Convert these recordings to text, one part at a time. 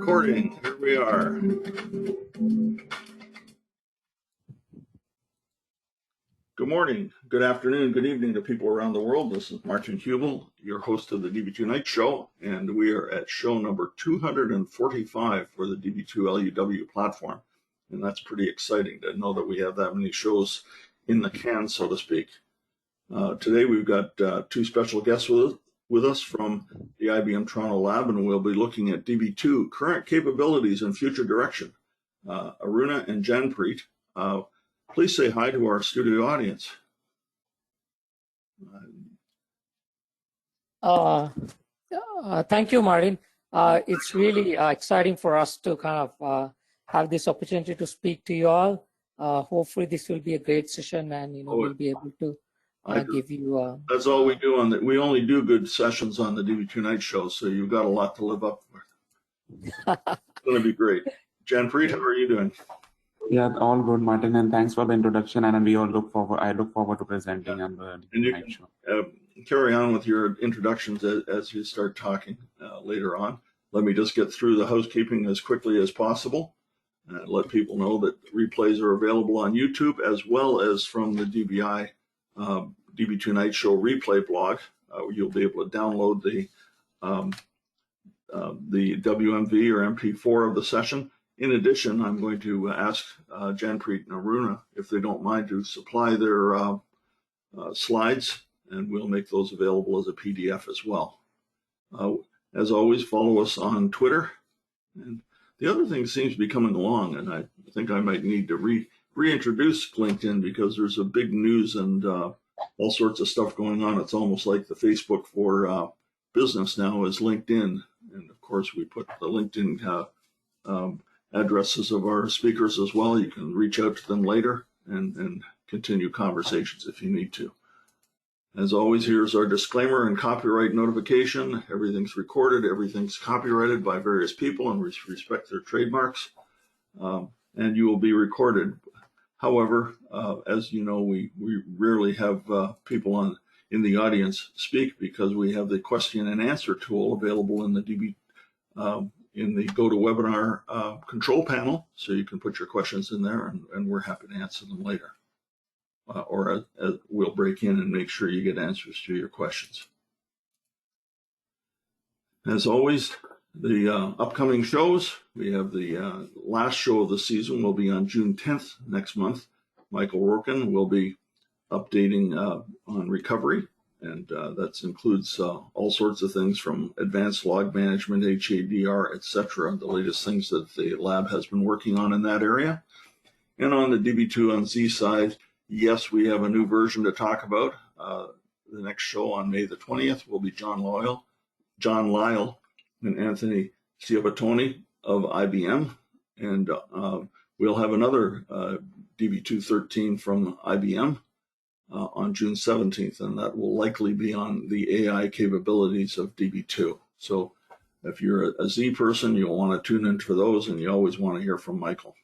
recording. Here we are. Good morning, good afternoon, good evening to people around the world. This is Martin Hubel, your host of the Db2Night show, and we are at show number 245 for the Db2LUW platform. And that's pretty exciting to know that we have that many shows in the can, so to speak. Today we've got two special guests with us from the IBM Toronto lab, and we'll be looking at Db2 current capabilities and future direction. Aruna and Janpreet, please say hi to our studio audience. Thank you, Martin. It's really exciting for us to kind of have this opportunity to speak to you all. Hopefully this will be a great session, and we'll be able to give you. That's all we do on that. We only do good sessions on the Db2Night show, so you've got a lot to live up with. It's going to be great. Janpreet, how are you doing? Yeah, all good, Martin, and thanks for the introduction. And we all look forward. I look forward to presenting on the Db2Night show. Carry on with your introductions as you start talking later on. Let me just get through the housekeeping as quickly as possible. Let people know that replays are available on YouTube as well as from the Db2Night show replay blog. You'll be able to download the WMV or MP4 of the session. In addition, I'm going to ask Janpreet and Aruna if they don't mind to supply their slides, and we'll make those available as a PDF as well. As always, follow us on Twitter. And the other thing seems to be coming along, and I think I might need to reintroduce LinkedIn because there's a big news and all sorts of stuff going on. It's almost like the Facebook for business now is LinkedIn. And of course, we put the LinkedIn addresses of our speakers as well. You can reach out to them later and continue conversations if you need to. As always, here's our disclaimer and copyright notification. Everything's recorded, everything's copyrighted by various people, and we respect their trademarks, and you will be recorded. However, as you know, we rarely have people in the audience speak because we have the question and answer tool available in the in the GoToWebinar control panel, so you can put your questions in there, and we're happy to answer them later. Or we'll break in and make sure you get answers to your questions. As always, the upcoming shows, we have the last show of the season will be on June 10th next month. Michael Rorkin will be updating on recovery, and that includes all sorts of things from advanced log management, HADR, etc., the latest things that the lab has been working on in that area. And on the Db2NZ side, yes, we have a new version to talk about. The next show on May the 20th will be John Lyle, and Anthony Ciabatoni of IBM. And we'll have another Db213 from IBM on June 17th, and that will likely be on the AI capabilities of Db2. So if you're a Z person, you'll want to tune in for those, and you always want to hear from Michael.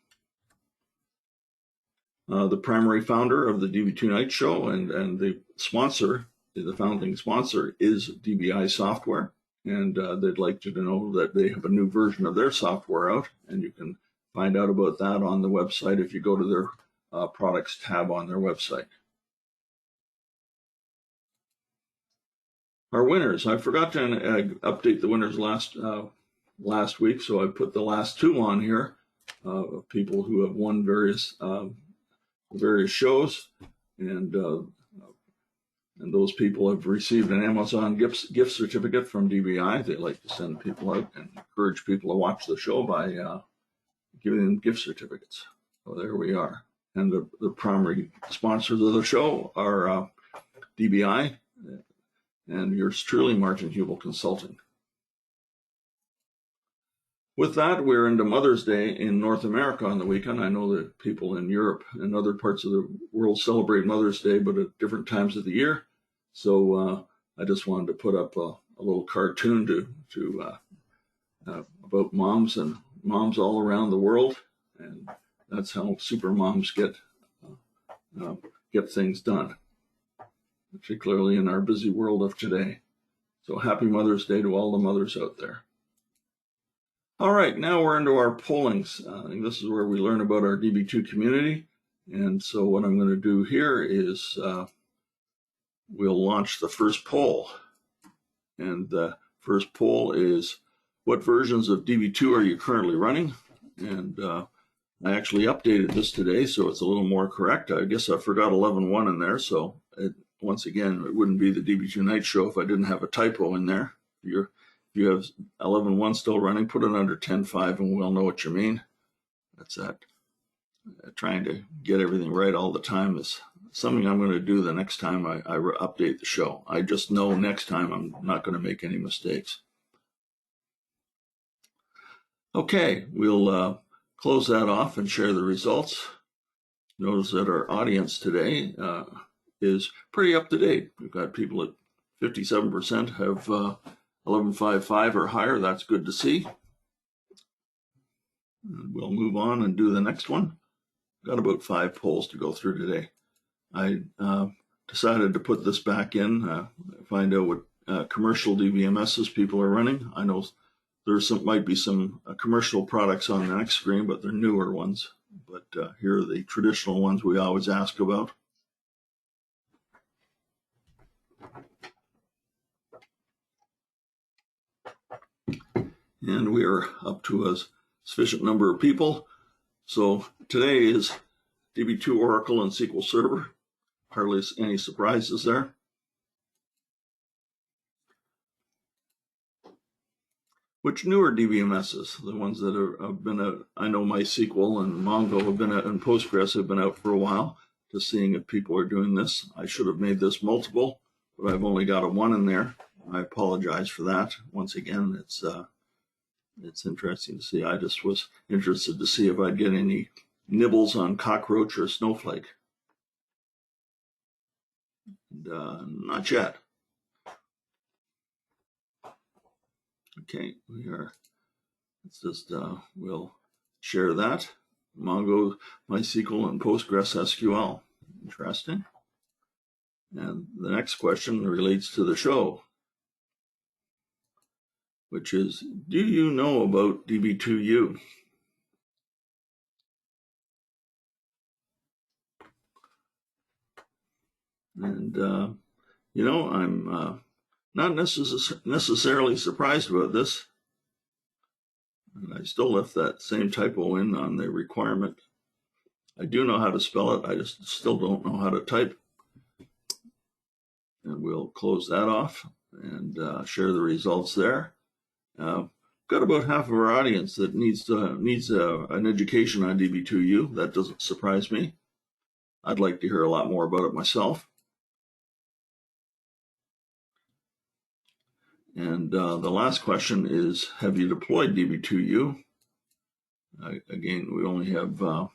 The primary founder of the Db2Night show and the sponsor, the founding sponsor, is DBI Software. And they'd like you to know that they have a new version of their software out, and you can find out about that on the website if you go to their products tab on their website. Our winners, I forgot to update the winners last week, so I put the last two on here of people who have won various shows, and those people have received an Amazon gift certificate from DBI. They like to send people out and encourage people to watch the show by giving them gift certificates. So there we are. And the primary sponsors of the show are DBI and yours truly, Martin Hubel Consulting. With that, we're into Mother's Day in North America on the weekend. I know that people in Europe and other parts of the world celebrate Mother's Day, but at different times of the year. So I just wanted to put up a little cartoon about moms and moms all around the world, and that's how super moms get things done, particularly in our busy world of today. So happy Mother's Day to all the mothers out there. All right, now we're into our pollings. I think this is where we learn about our DB2 community. And so what I'm going to do here is we'll launch the first poll. And the first poll is, what versions of DB2 are you currently running? And I actually updated this today, so it's a little more correct. I guess I forgot 11.1 in there. So once again, it wouldn't be the Db2Night show if I didn't have a typo in there. If you have 11.1 still running, put it under 10.5 and we'll know what you mean. That's that. Trying to get everything right all the time is something I'm going to do the next time I update the show. I just know next time I'm not going to make any mistakes. Okay, we'll close that off and share the results. Notice that our audience today is pretty up to date. We've got people at 57% have 11.5.5 or higher. That's good to see. And we'll move on and do the next one. Got about 5 polls to go through today. I decided to put this back in, find out what commercial DBMSs people are running. I know there's might be some commercial products on the next screen, but they're newer ones. But here are the traditional ones we always ask about. And we are up to a sufficient number of people. So today is DB2 Oracle and SQL Server. Hardly any surprises there. Which newer DBMSs, the ones that have been I know MySQL and Mongo have been and Postgres have been out for a while, just seeing if people are doing this. I should have made this multiple, but I've only got a 1 in there. I apologize for that. Once again, it's interesting to see. I just was interested to see if I'd get any nibbles on cockroach or snowflake. And, not yet. Okay, let's just, we'll share that. Mongo, MySQL, and Postgres SQL. Interesting. And the next question relates to the show, which is, do you know about Db2U? And, you know, I'm not necessarily surprised about this. And I still left that same typo in on the requirement. I do know how to spell it. I just still don't know how to type. And we'll close that off and share the results there. Got about half of our audience that needs an education on Db2U. That doesn't surprise me. I'd like to hear a lot more about it myself. And the last question is, have you deployed Db2U? Again, we only have a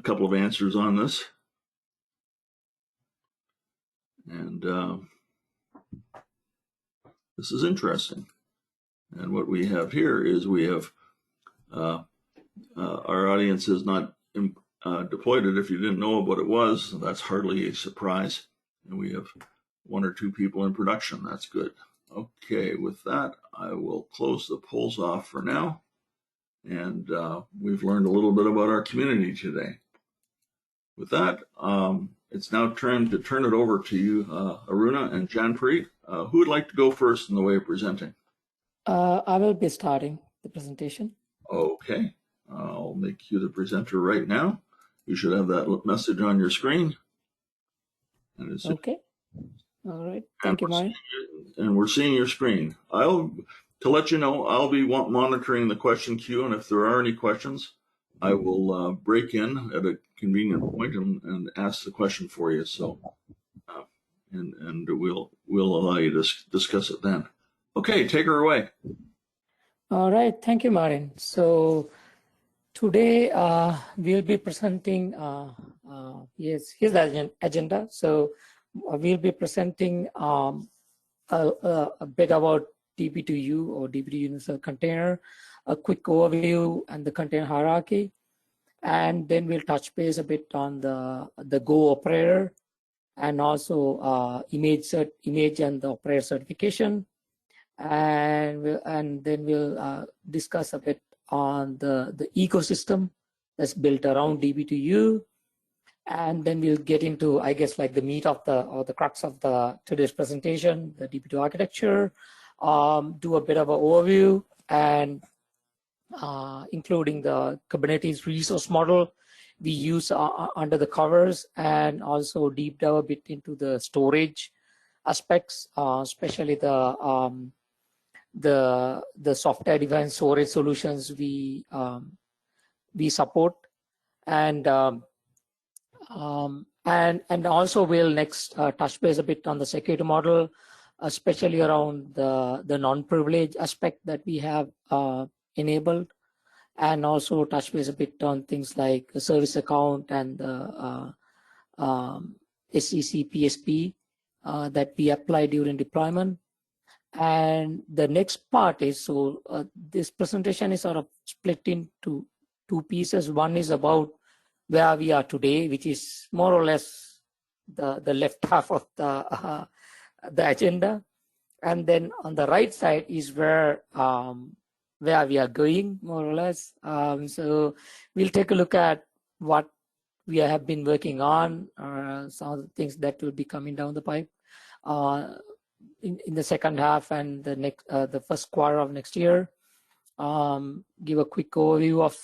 couple of answers on this. And this is interesting. And what we have here is we have our audience has not deployed it. If you didn't know what it was, that's hardly a surprise. And we have 1 or 2 people in production. That's good. Okay, with that, I will close the polls off for now. And we've learned a little bit about our community today. With that, it's now time to turn it over to you, Aruna and Janpreet. Who would like to go first in the way of presenting? I will be starting the presentation. Okay, I'll make you the presenter right now. You should have that message on your screen. And it's okay. All right. Thank you, Mike. And we're seeing your screen. To let you know, I'll be monitoring the question queue, and if there are any questions, I will break in at a convenient point and ask the question for you. So, and we'll allow you to discuss it then. Okay, take her away. All right. Thank you, Martin. So today we'll be presenting. Here's the agenda. So we'll be presenting a bit about Db2U or Db2 Universal Container, a quick overview and the container hierarchy, and then we'll touch base a bit on the Go operator and also image and the operator certification, and then we'll discuss a bit on the ecosystem that's built around Db2U, and then we'll get into, I guess, like the meat of the crux of today's presentation, the Db2 architecture, do a bit of an overview, and including the Kubernetes resource model we use under the covers, and also deep dive a bit into the storage aspects, especially the software-defined storage solutions we support, and also we'll next touch base a bit on the security model, especially around the non-privilege aspect that we have enabled, and also touch base a bit on things like the service account and the SEC PSP that we apply during deployment. And the next part is, this presentation is sort of split into two pieces. One is about where we are today, which is more or less the left half of the agenda. And then on the right side is where we are going, more or less. So we'll take a look at what we have been working on, some of the things that will be coming down the pipe in the second half and the first quarter of next year. Give a quick overview of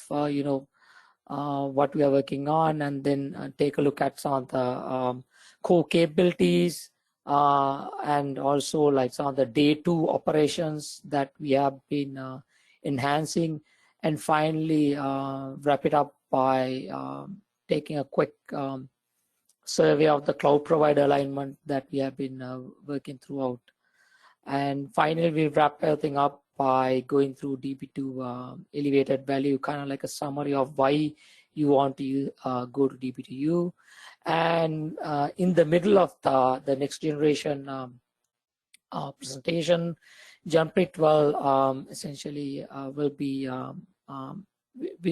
what we are working on, and then take a look at some of the core capabilities, and also like some of the day two operations that we have been enhancing, and finally wrap it up by taking a quick survey of the cloud provider alignment that we have been working throughout. And finally, we wrap everything up by going through Db2 elevated value, kind of like a summary of why you want to go to Db2U. And in the middle of the next generation presentation, Janpreet will essentially we'll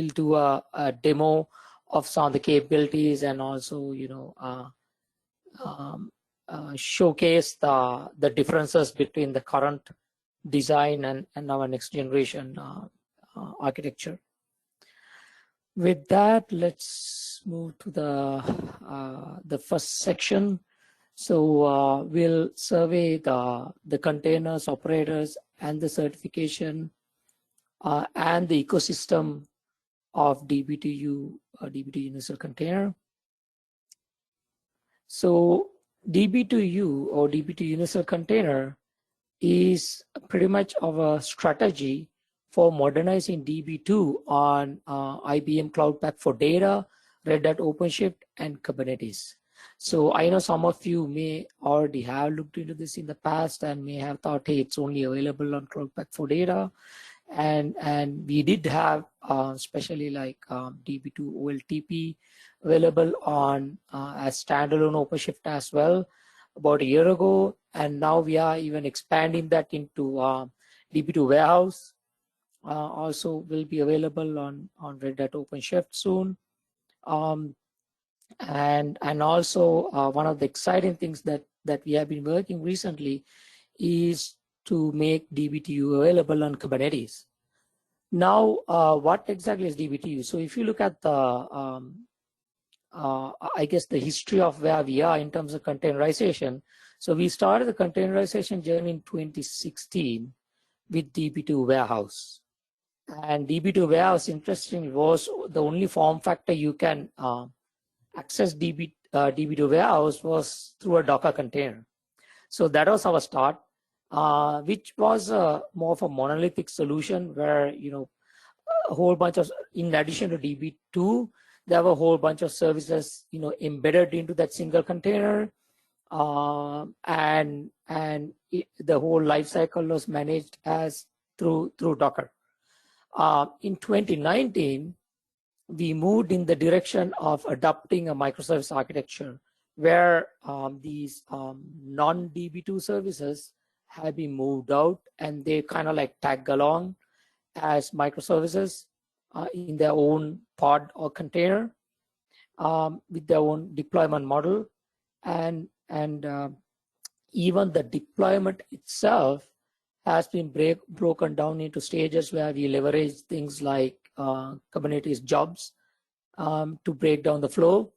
do a demo of some of the capabilities, and also showcase the differences between the current design and our next generation architecture. With that, let's move to the first section. So we'll survey the containers, operators, and the certification, and the ecosystem of Db2U, Db2 Universal Container. So Db2U, or Db2 Universal Container, is pretty much of a strategy for modernizing Db2 on IBM Cloud Pak for Data, Red Hat OpenShift, and Kubernetes. So I know some of you may already have looked into this in the past and may have thought, hey, it's only available on Cloud Pak for Data. And we did have especially like Db2 OLTP available on as standalone OpenShift as well about a year ago, and now we are even expanding that into Db2 Warehouse. Also will be available on Red Hat OpenShift soon. And also one of the exciting things that we have been working recently is to make Db2U available on Kubernetes. Now, what exactly is Db2U? So if you look at the, I guess, the history of where we are in terms of containerization. So we started the containerization journey in 2016 with Db2 Warehouse. And Db2 Warehouse, interestingly, was the only form factor you can access Db2 Warehouse was through a Docker container. So that was our start. Which was more of a monolithic solution where, a whole bunch of, in addition to Db2, there were a whole bunch of services, embedded into that single container. And the whole life cycle was managed as through Docker. In 2019, we moved in the direction of adopting a microservice architecture where these non-Db2 services have been moved out, and they kind of like tag along as microservices in their own pod or container with their own deployment model, and even the deployment itself has been broken down into stages where we leverage things like Kubernetes jobs to break down the flow.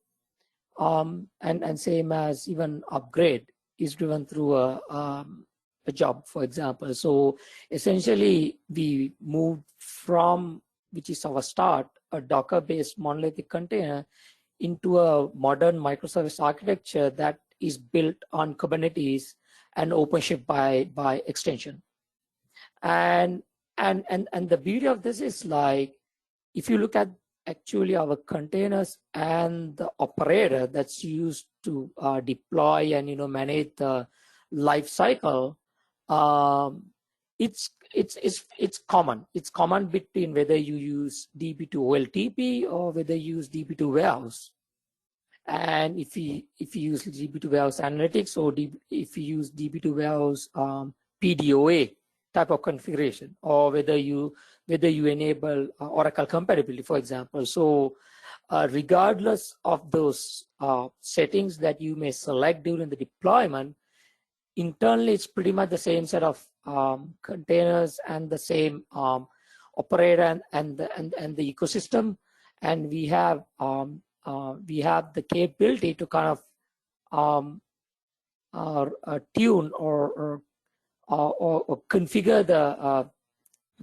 And same as even upgrade is driven through a job, for example. So essentially, we moved from, which is our start, a Docker-based monolithic container into a modern microservice architecture that is built on Kubernetes and OpenShift by extension. And the beauty of this is, like, if you look at actually our containers and the operator that's used to deploy and manage the life cycle, it's common. It's common between whether you use Db2 OLTP or whether you use Db2 Warehouse. And if you use Db2 Warehouse Analytics, or if you use Db2 Warehouse PDOA type of configuration, or whether you enable Oracle compatibility, for example. So regardless of those settings that you may select during the deployment, internally it's pretty much the same set of containers and the same operator and the ecosystem, and we have the capability to kind of tune or configure the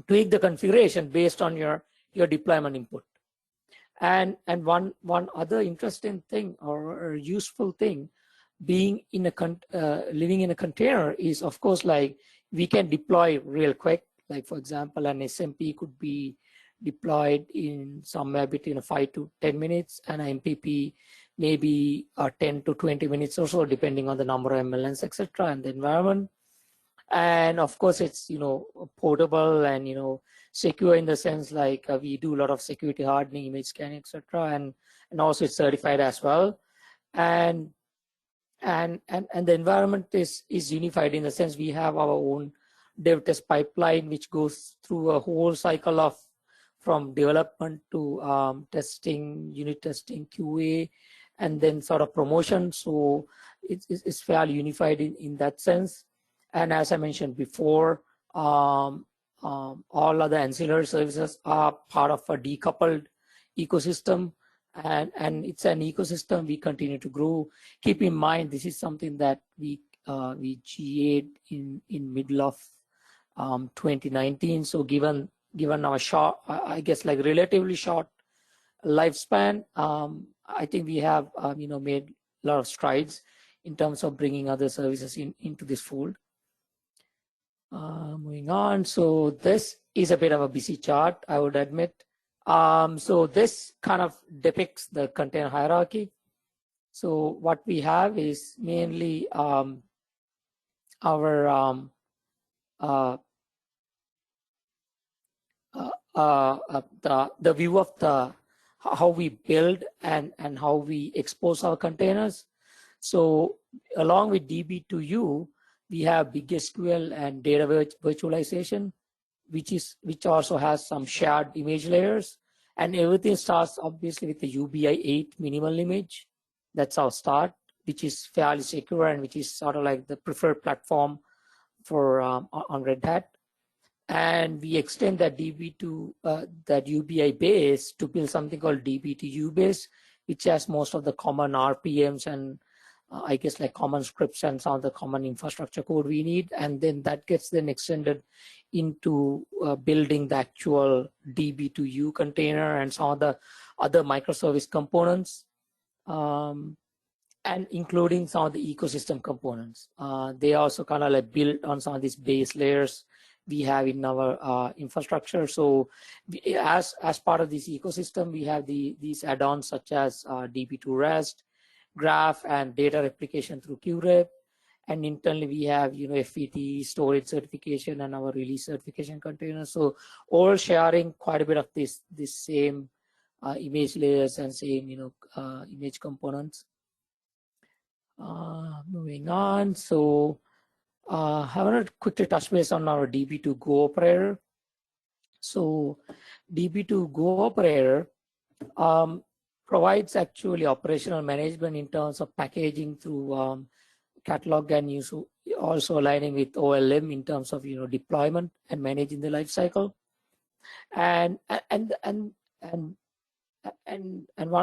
tweak the configuration based on your deployment input. And one other interesting thing or useful thing being in living in a container is, of course, like, we can deploy real quick. Like, for example, an SMP could be deployed in somewhere between 5 to 10 minutes, and an MPP maybe 10 to 20 minutes or so, depending on the number of MLNs, etc., and the environment. And of course, it's portable and secure in the sense, like, we do a lot of security hardening, image scanning, etc., and also it's certified as well. And the environment is unified in the sense we have our own dev test pipeline, which goes through a whole cycle of from development to testing, unit testing, QA, and then sort of promotion. So it's fairly unified in that sense. And as I mentioned before, all other ancillary services are part of a decoupled ecosystem, and it's an ecosystem we continue to grow. Keep in mind, this is something that we GA'd in middle of 2019. So given our short, I guess, like, relatively short lifespan, I think we have made a lot of strides in terms of bringing other services into this fold. Moving on, so this is a bit of a busy chart, I would admit. So this kind of depicts the container hierarchy. So what we have is mainly our the view of how we build and how we expose our containers. So along with Db2U, we have big SQL and data virtualization, which also has some shared image layers, and everything starts obviously with the UBI 8 minimal image. That's our start, which is fairly secure and which is sort of like the preferred platform for on Red Hat. And we extend that that UBI base to build something called Db2U base, which has most of the common RPMs and I guess, like, common scripts and some of the common infrastructure code we need. And then that gets then extended into building the actual Db2U container and some of the other microservice components, and including some of the ecosystem components. They also kind of like built on some of these base layers we have in our infrastructure. So as part of this ecosystem, we have these add-ons such as Db2 REST, graph, and data replication through QRep. And internally we have FET, storage certification, and our release certification containers. So all sharing quite a bit of this same image layers and same image components. Moving on, so I want to quickly touch base on our Db2 Go operator. So Db2 Go operator provides actually operational management in terms of packaging through catalog and also aligning with OLM in terms of deployment and managing the life cycle. And one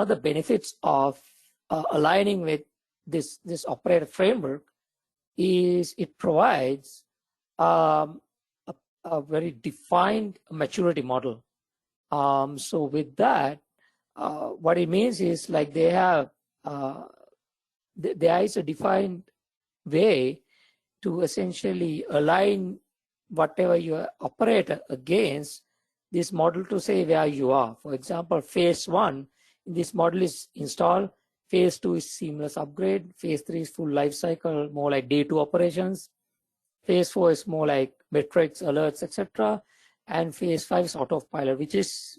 of the benefits of aligning with this operator framework is it provides a very defined maturity model. So with that, what it means is like they have there is a defined way to essentially align whatever you operate against this model to say where you are. For example, phase 1 in this model is install, phase 2 is seamless upgrade, phase 3 is full life cycle, more like day 2 operations, phase 4 is more like metrics, alerts, etc., and phase 5 is autopilot, which is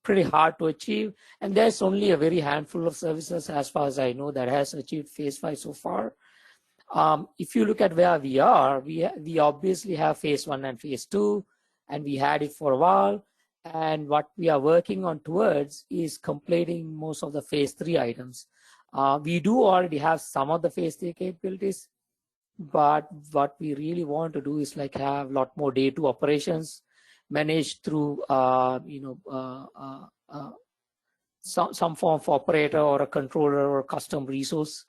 pretty hard to achieve, and there's only a very handful of services, as far as I know, that has achieved phase 5 so far. If you look at where we are, we obviously have phase 1 and phase 2, and we had it for a while, and what we are working on towards is completing most of the phase 3 items. We do already have some of the phase 3 capabilities, but what we really want to do is like have a lot more day 2 operations managed through some form of operator or a controller or custom resource.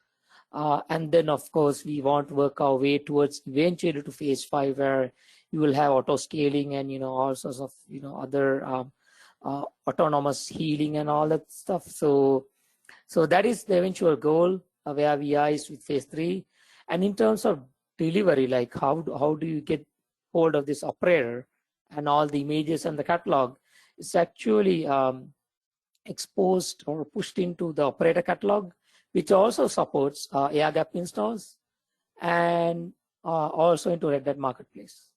And then, of course, we want to work our way towards eventually to phase 5, where you will have auto scaling and all sorts of other autonomous healing and all that stuff. So that is the eventual goal where we are is with phase 3. And in terms of delivery, like how do you get hold of this operator and all the images and the catalog? It's actually exposed or pushed into the operator catalog, which also supports air gap installs, and also into Red Hat Marketplace.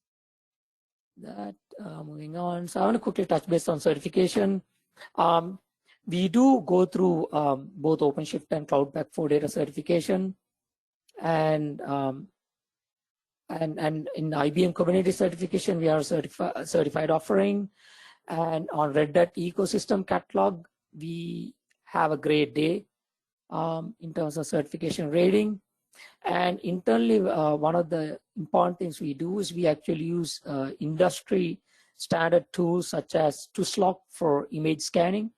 That moving on. So I want to quickly touch base on certification. We do go through both OpenShift and Cloud Pak for Data certification, and in IBM Community certification, we are certified offering, and on Red Hat ecosystem catalog, we have a great day in terms of certification rating. And internally, one of the important things we do is we actually use industry standard tools such as TUSLOC for image scanning,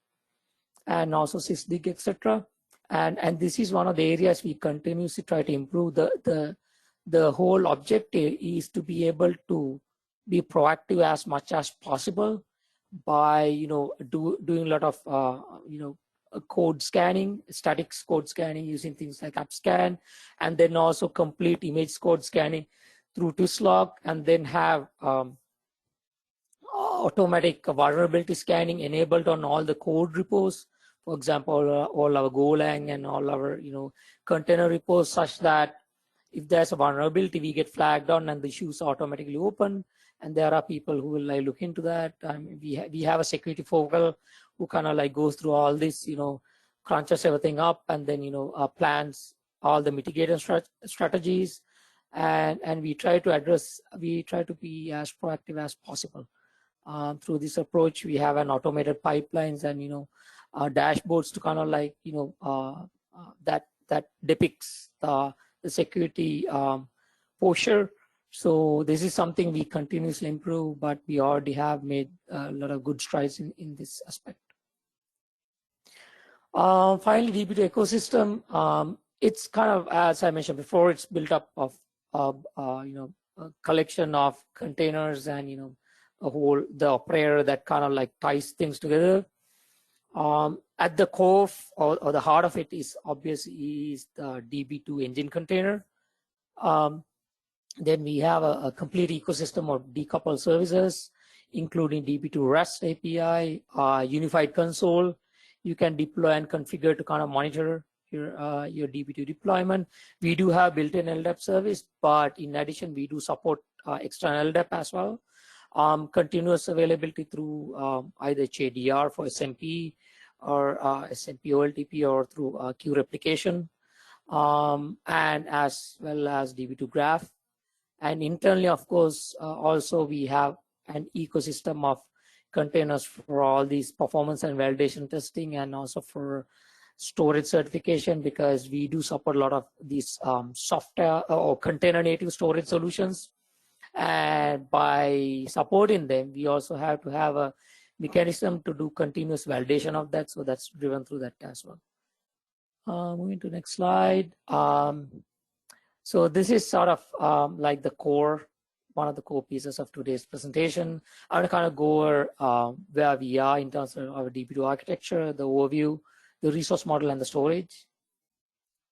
and also SysDig, etc. And this is one of the areas we continuously try to improve. The whole objective is to be able to be proactive as much as possible by doing a lot of code scanning, static code scanning using things like AppScan, and then also complete image code scanning through TUSLOC, and then have automatic vulnerability scanning enabled on all the code repos. For example, all our Golang and all our container repos, such that if there's a vulnerability, we get flagged on and the issues automatically open. And there are people who will look into that. We have a security focal who kind of goes through all this, crunches everything up, and then plans all the mitigation strategies, and we try to be as proactive as possible. Through this approach, we have an automated pipelines and dashboards to kind of that depicts the security posture. So this is something we continuously improve, but we already have made a lot of good strides in this aspect. Finally, Db2 ecosystem. It's kind of, as I mentioned before, it's built up of a collection of containers and the operator that kind of ties things together. At the core or the heart of it is obviously the Db2 engine container. Then we have a complete ecosystem of decoupled services, including Db2 REST API, unified console. You can deploy and configure to kind of monitor your Db2 deployment. We do have built-in LDAP service, but in addition, we do support external LDAP as well. Continuous availability through either HADR for SMP or SMP OLTP, or through queue replication, and as well as Db2 Graph. And internally, of course, also we have an ecosystem of containers for all these performance and validation testing, and also for storage certification, because we do support a lot of these software or container native storage solutions. And by supporting them, we also have to have a mechanism to do continuous validation of that. So that's driven through that as well. Moving to next slide. So this is sort of like the core, one of the core pieces of today's presentation. I'm going to kind of go over where we are in terms of our Db2 architecture, the overview, the resource model, and the storage.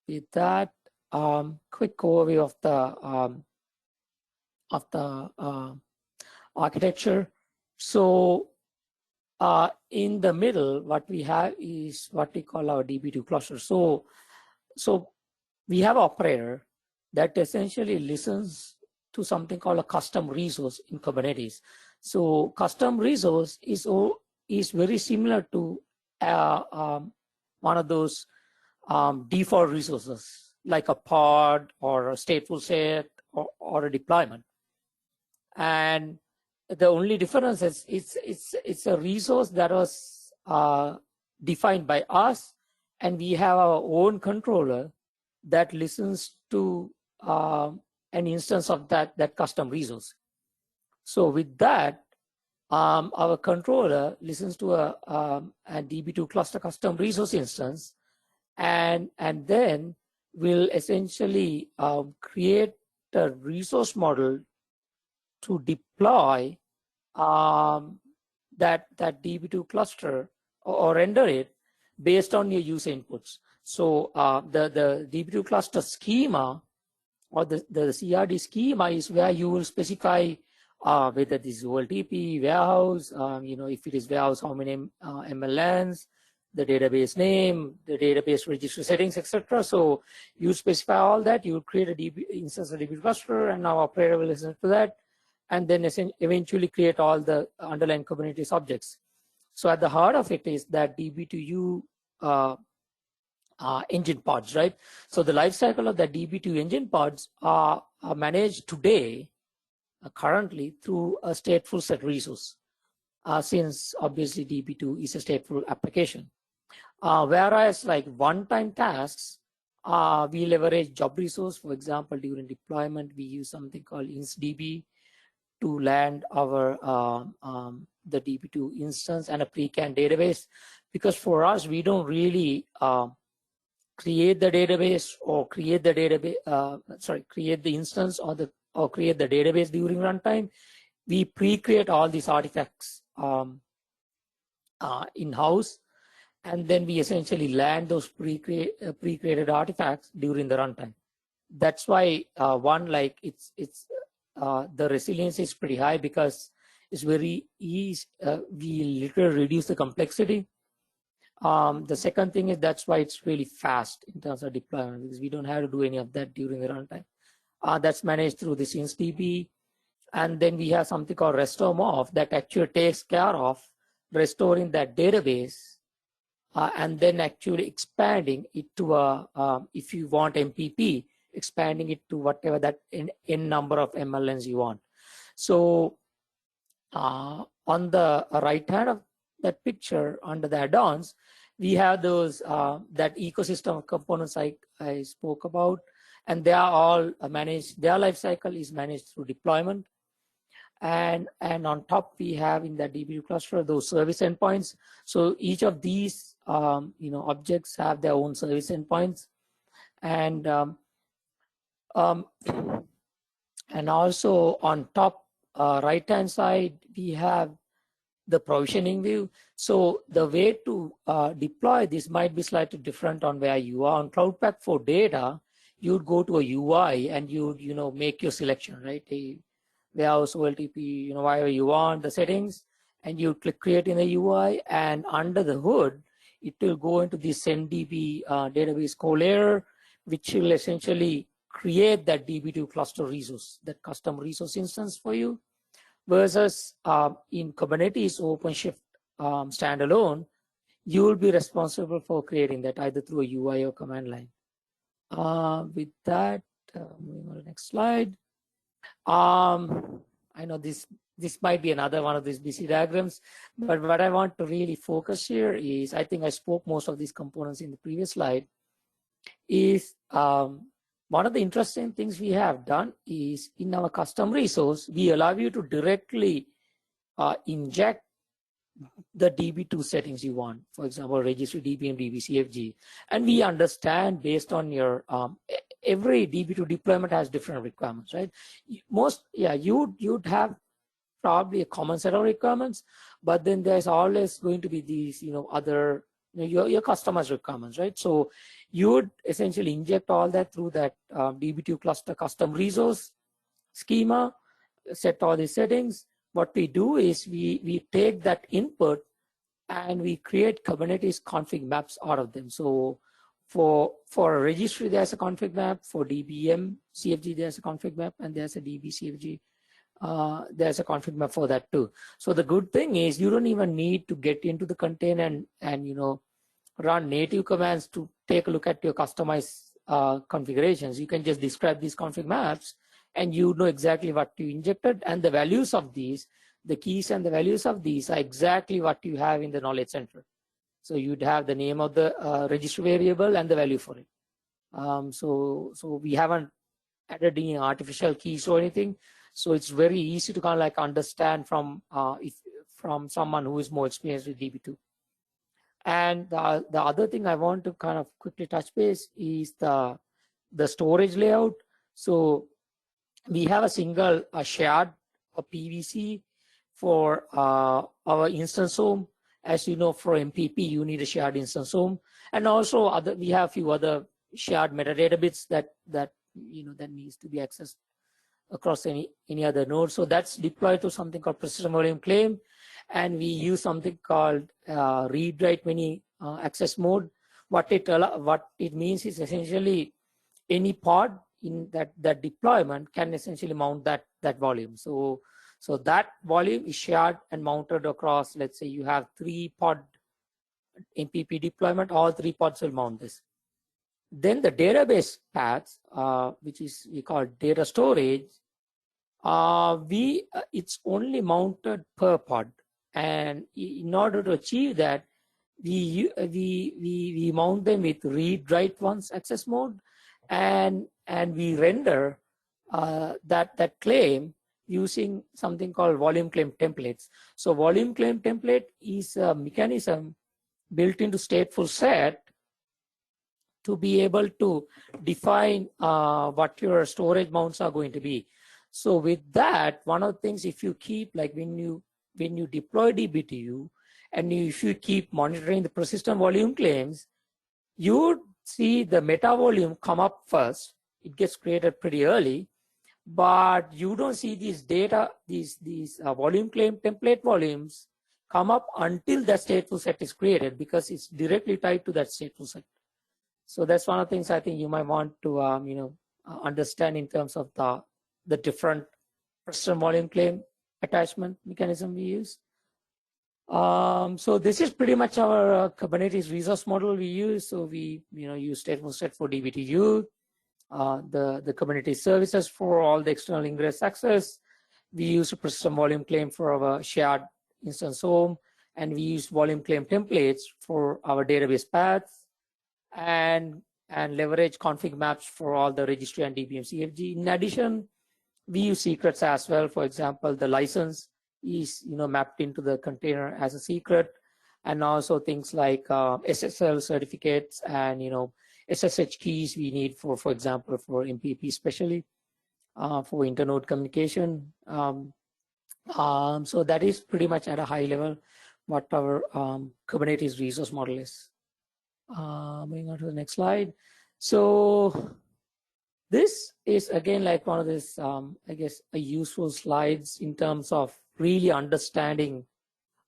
With that, quick overview of the architecture. So in the middle, what we have is what we call our Db2 cluster. So we have an operator that essentially listens to something called a custom resource in Kubernetes. So custom resource is very similar to one of those default resources, like a pod or a stateful set or a deployment. And the only difference is it's a resource that was defined by us, and we have our own controller that listens to an instance of that custom resource. So with that, our controller listens to a Db2 cluster custom resource instance, and then will essentially create a resource model to deploy that Db2 cluster or render it based on your user inputs. So the Db2 cluster schema or the CRD schema is where you will specify whether this is OLTP, warehouse, if it is warehouse, how many MLNs, the database name, the database registry settings, etc. So you specify all that, you create a instance of Db2 cluster, and now operator will listen to that, and then eventually create all the underlying Kubernetes objects. So at the heart of it is that Db2U engine pods, right? So the lifecycle of the Db2 engine pods are managed today, currently, through a stateful set resource, since obviously Db2 is a stateful application. Whereas like one-time tasks, we leverage job resource. For example, during deployment, we use something called instadb to land our the Db2 instance and a pre-canned database, because for us, we don't really create the database or create the database, create the instance or create the database during runtime. We pre-create all these artifacts in-house, and then we essentially land those pre-created artifacts during the runtime. That's why the resilience is pretty high, because it's very easy. We literally reduce the complexity. The second thing is that's why it's really fast in terms of deployment, because we don't have to do any of that during the runtime. That's managed through this instadb. And then we have something called restore morph that actually takes care of restoring that database and then actually expanding it to if you want MPP, expanding it to whatever that n number of MLNs you want. So on the right hand of that picture, under the add-ons, we have those that ecosystem of components I spoke about, and they are all managed. Their life cycle is managed through deployment, and on top we have in the Db2 cluster those service endpoints. So each of these objects have their own service endpoints, and also on top right hand side we have the provisioning view. So the way to deploy this might be slightly different on where you are. On Cloud Pak for data, you'd go to a UI and you'd make your selection, right? A warehouse, OLTP, whatever you want, the settings, and you click create in the UI, and under the hood, it will go into the SendDB database core layer, which will essentially create that Db2 cluster resource, that custom resource instance for you. Versus in Kubernetes OpenShift standalone, you will be responsible for creating that either through a UI or command line. With that, moving on to the next slide. I know this this might be another one of these BC diagrams, but what I want to really focus here is, I think I spoke most of these components in the previous slide, is one of the interesting things we have done is in our custom resource, we allow you to directly inject the DB2 settings you want, for example, registry DB and DBCFG. And we understand based on your, every DB2 deployment has different requirements, right? You'd have probably a common set of requirements, but then there's always going to be these, other, your customized requirements, right? So you would essentially inject all that through that DB2 cluster custom resource schema, set all these settings. What we do is we take that input and we create Kubernetes config maps out of them. So for a registry, there's a config map. For DBM CFG, there's a config map, and there's a DB CFG. There's a config map for that too. So the good thing is you don't even need to get into the container and run native commands to take a look at your customized configurations. You can just describe these config maps, and you know exactly what you injected, and the values of these, the keys and the values of these are exactly what you have in the knowledge center. So you'd have the name of the registry variable and the value for it. So we haven't added any artificial keys or anything. So it's very easy to kind of like understand from someone who is more experienced with DB2. And the other thing I want to kind of quickly touch base is the storage layout. So we have a single shared PVC for our instance home. As you know, for MPP, you need a shared instance home, and also we have a few other shared metadata bits that needs to be accessed across any other node. So that's deployed to something called persistent volume claim, and we use something called read write many access mode. What it means is essentially any pod in that deployment can essentially mount that volume. So that volume is shared and mounted across, let's say you have 3 pod MPP deployment, all 3 pods will mount this. Then the database paths, which is we call data storage, it's only mounted per pod, and in order to achieve that, we mount them with read write once access mode, and we render that claim using something called volume claim templates. So volume claim template is a mechanism built into stateful set to be able to define what your storage mounts are going to be. So with that, one of the things, if you keep, like when you deploy Db2U, and if you keep monitoring the persistent volume claims, you would see the meta volume come up first. It gets created pretty early, but you don't see these volume claim template volumes come up until that stateful set is created, because it's directly tied to that stateful set. So that's one of the things I think you might want to understand in terms of the different persistent volume claim attachment mechanism we use. So this is pretty much our Kubernetes resource model we use. So we use stateful set for Db2U, the Kubernetes services for all the external ingress access. We use a persistent volume claim for our shared instance home, and we use volume claim templates for our database paths, and leverage config maps for all the registry and DBM CFG. In addition, we use secrets as well. For example, the license is mapped into the container as a secret, and also things like SSL certificates and SSH keys we need for example, for MPP especially for internode communication. So that is pretty much at a high level what our Kubernetes resource model is. Moving on to the next slide. So this is again like one of these, I guess, a useful slides in terms of really understanding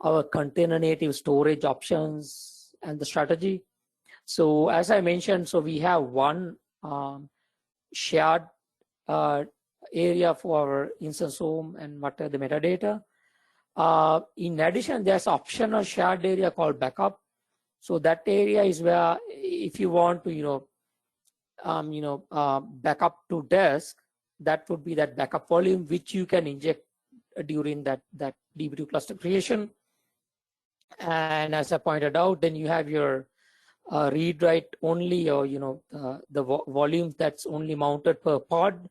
our container native storage options and the strategy. So as I mentioned, so we have one shared area for our instance home and what are the metadata. In addition, there's optional shared area called backup. So that area is where if you want to, backup to disk, that would be that backup volume which you can inject during that DB2 cluster creation. And as I pointed out, then you have your read write only, or the volume that's only mounted per pod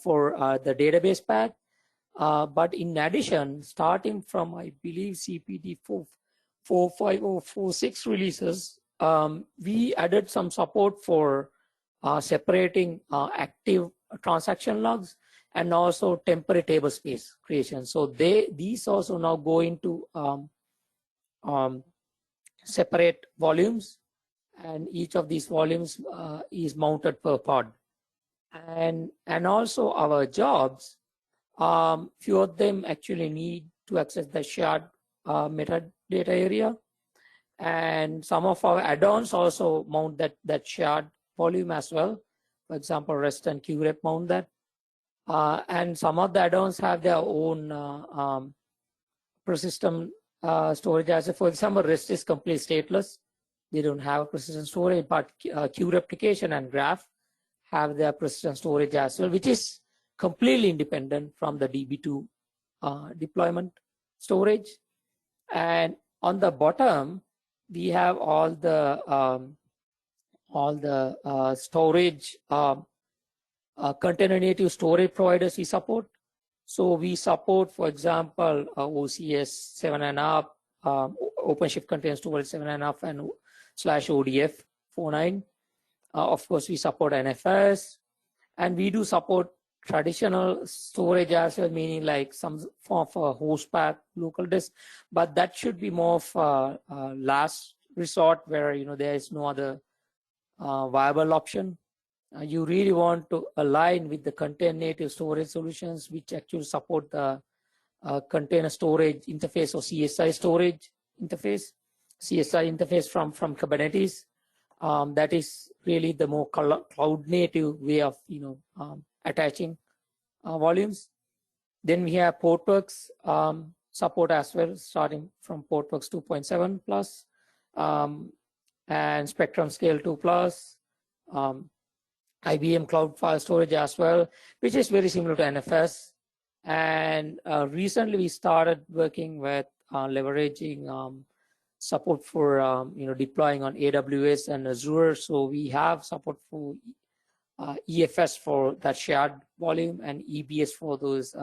for the database path. But in addition, starting from, I believe, CPD 45046 releases, we added some support for separating active transaction logs and also temporary table space creation. So these also now go into separate volumes, and each of these volumes is mounted per pod. And also our jobs, few of them actually need to access the shared metadata area, and some of our add-ons also mount that shared volume as well. For example, REST and QREP mount that, and some of the add-ons have their own persistent storage. As for example, REST is completely stateless; they don't have a persistent storage, but Q replication and Graph have their persistent storage as well, which is completely independent from the DB2 deployment storage. And on the bottom, we have all the storage container native storage providers we support. So we support, for example, OCS 7 and up, OpenShift container storage 7 and up, and /ODF 4.9. Of course, we support NFS, and we do support traditional storage as well, meaning like some form of a host path local disk, but that should be more of a last resort where there is no other viable option. You really want to align with the container native storage solutions, which actually support the container storage interface or CSI storage interface, from Kubernetes. That is really the more cloud native way of attaching volumes. Then we have Portworx support as well, starting from Portworx 2.7 plus, and Spectrum Scale 2 plus, IBM Cloud File Storage as well, which is very similar to NFS. And recently we started working with leveraging support for deploying on AWS and Azure. So we have support for EFS for that shared volume, and EBS for those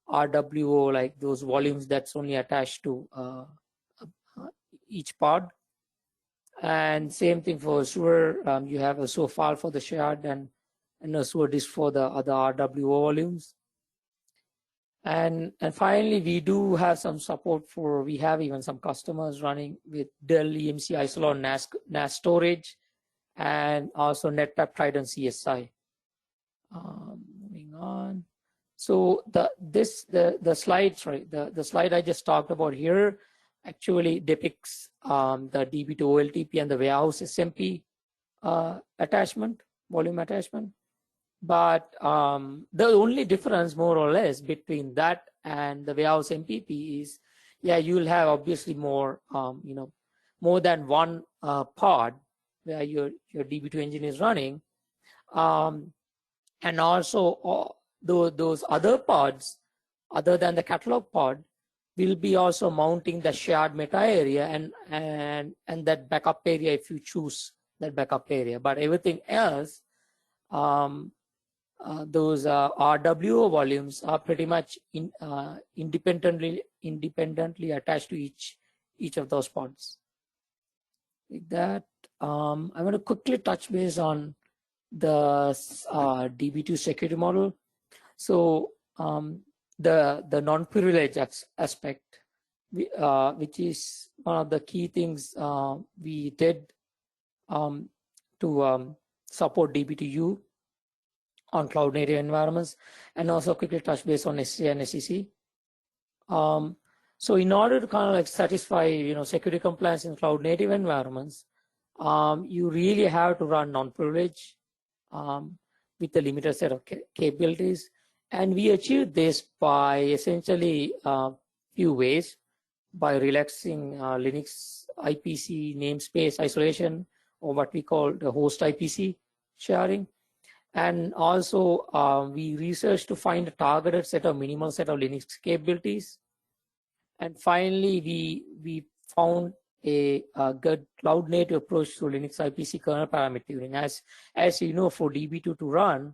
RWO, like those volumes that's only attached to each pod. And same thing for Azure. You have Azure file for the shared, and Azure disk for the other RWO volumes. And finally, we do have some support for, we have even some customers running with Dell EMC Isilon NAS storage, and also NetPep and CSI. Moving on. So the slide, sorry, the slide I just talked about here actually depicts the DB2 OLTP and the warehouse SMP attachment, volume attachment. But the only difference, more or less, between that and the warehouse MPP is, you'll have obviously more, more than one pod where your DB2 engine is running, and also those other pods, other than the catalog pod, will be also mounting the shared meta area and that backup area if you choose that backup area. But everything else, those RWO volumes are pretty much independently attached to each of those pods. With that, I'm going to quickly touch base on the DB2 security model. So the non-privileged aspect, which is one of the key things we did to support Db2U on cloud native environments, and also quickly touch base on SCI and SEC. So in order to kind of like satisfy security compliance in cloud native environments, you really have to run non-privilege with a limited set of capabilities. And we achieved this by essentially few ways: by relaxing Linux IPC namespace isolation, or what we call the host IPC sharing, And also we researched to find a targeted set of minimal set of Linux capabilities. And finally, we found a good cloud native approach to Linux IPC kernel parameter tuning. As you know, for DB2 to run,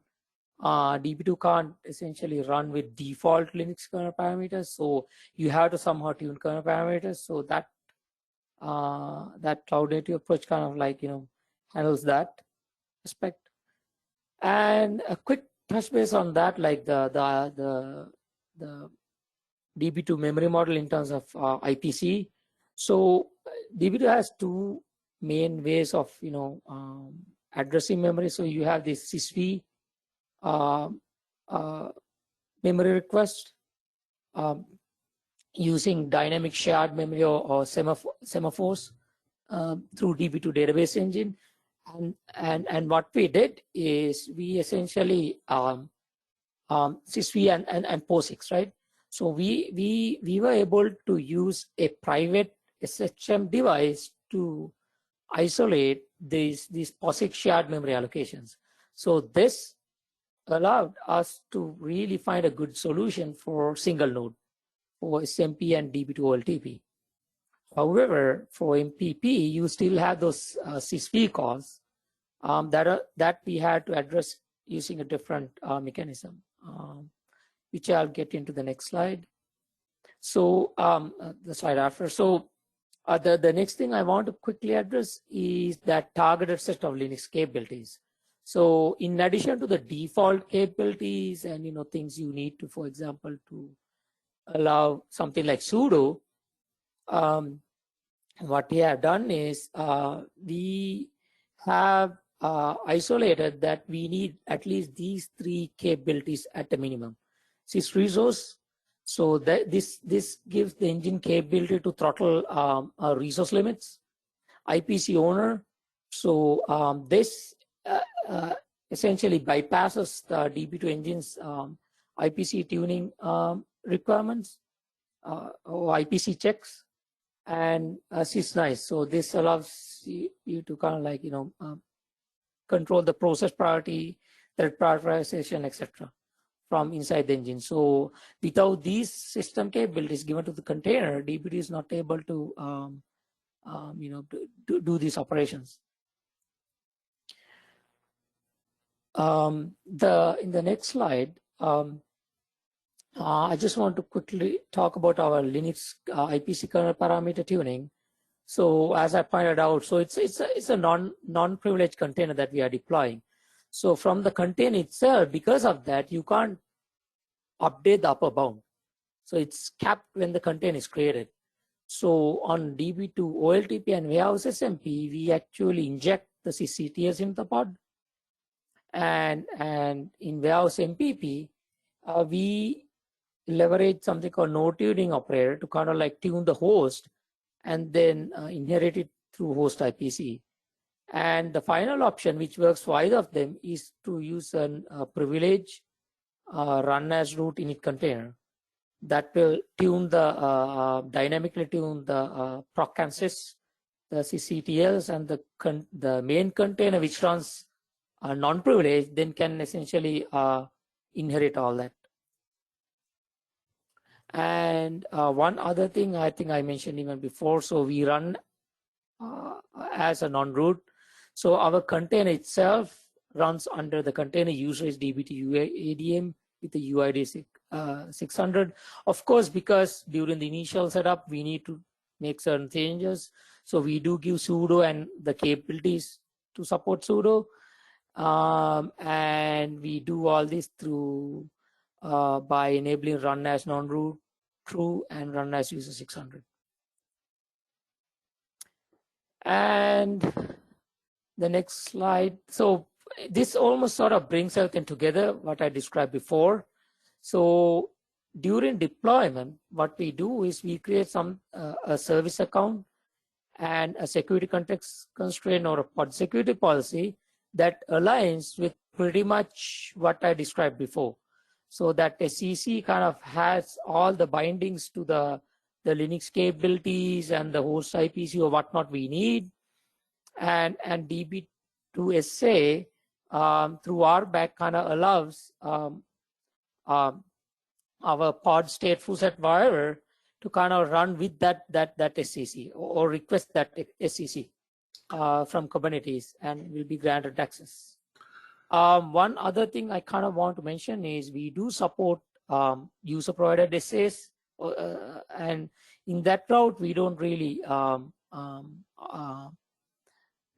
DB2 can't essentially run with default Linux kernel parameters, so you have to somehow tune kernel parameters. So that that cloud native approach kind of like handles that aspect. And a quick touch base on that, like the DB2 memory model in terms of IPC. So DB2 has two main ways of addressing memory. So you have this sysv memory request using dynamic shared memory or semaphores through DB2 database engine. And what we did is we essentially sysv and POSIX, right? So we were able to use a private SHM device to isolate these POSIX shared memory allocations. So this allowed us to really find a good solution for single node for SMP and DB2 OLTP. However, for MPP, you still have those sysv calls that we had to address using a different mechanism, which I'll get into the next slide. So the slide after. So the next thing I want to quickly address is that targeted set of Linux capabilities. So in addition to the default capabilities and things you need to, for example, to allow something like sudo, what we have done is we have isolated that we need at least these three capabilities at a minimum. Sys resource, so that this gives the engine capability to throttle resource limits. IPC owner, so this essentially bypasses the DB2 engine's IPC tuning requirements or IPC checks. And sysnice, so this allows you to kind of like control the process priority, thread prioritization, etc. from inside the engine. So without these system capabilities given to the container, DB2 is not able to do these operations. In the next slide, I just want to quickly talk about our Linux IPC kernel parameter tuning. So as I pointed out, so it's a non-privileged container that we are deploying. So from the container itself, because of that, you can't update the upper bound. So it's capped when the container is created. So on DB2 OLTP and warehouse SMP, we actually inject the sysctls into the pod. And in warehouse MPP, we leverage something called node tuning operator to kind of like tune the host and then inherit it through host IPC. And the final option, which works for either of them, is to use a privilege run as root init container that will tune the dynamically tune the proc and sys, the sysctls, and the main container which runs non-privileged, then can essentially inherit all that. And one other thing I think I mentioned even before, so we run as a Nonroot. So our container itself runs under the container user is Db2U ADM with the UID 600. Of course, because during the initial setup, we need to make certain changes. So we do give sudo and the capabilities to support sudo. And we do all this through by enabling run as Nonroot true and run as user 600. And the next slide. So this almost sort of brings everything together, what I described before. So during deployment, what we do is we create a service account and a security context constraint or a pod security policy that aligns with pretty much what I described before. So that SEC kind of has all the bindings to the Linux capabilities and the host IPC or whatnot we need. And DB2SA through RBAC kind of allows our pod stateful set wire to kind of run with that SCC or request that SCC from Kubernetes and will be granted access. One other thing I kind of want to mention is we do support user provided essays, and in that route we don't really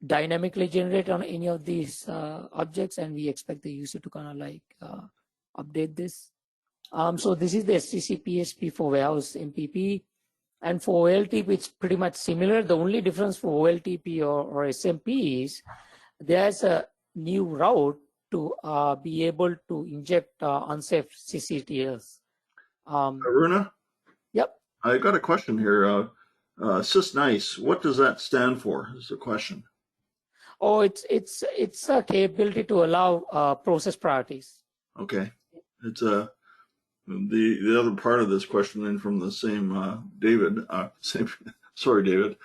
dynamically generate on any of these objects, and we expect the user to kind of like update this. So this is the SCC PSP for warehouse MPP, and for OLTP it's pretty much similar. The only difference for OLTP or SMP is there's a new route to be able to inject unsafe CCTLs. Aruna? Yep. I got a question here. sysnice, what does that stand for? Is the question. Oh, it's a capability to allow process priorities. Okay. It's the other part of this question then from the same David. Sorry, David.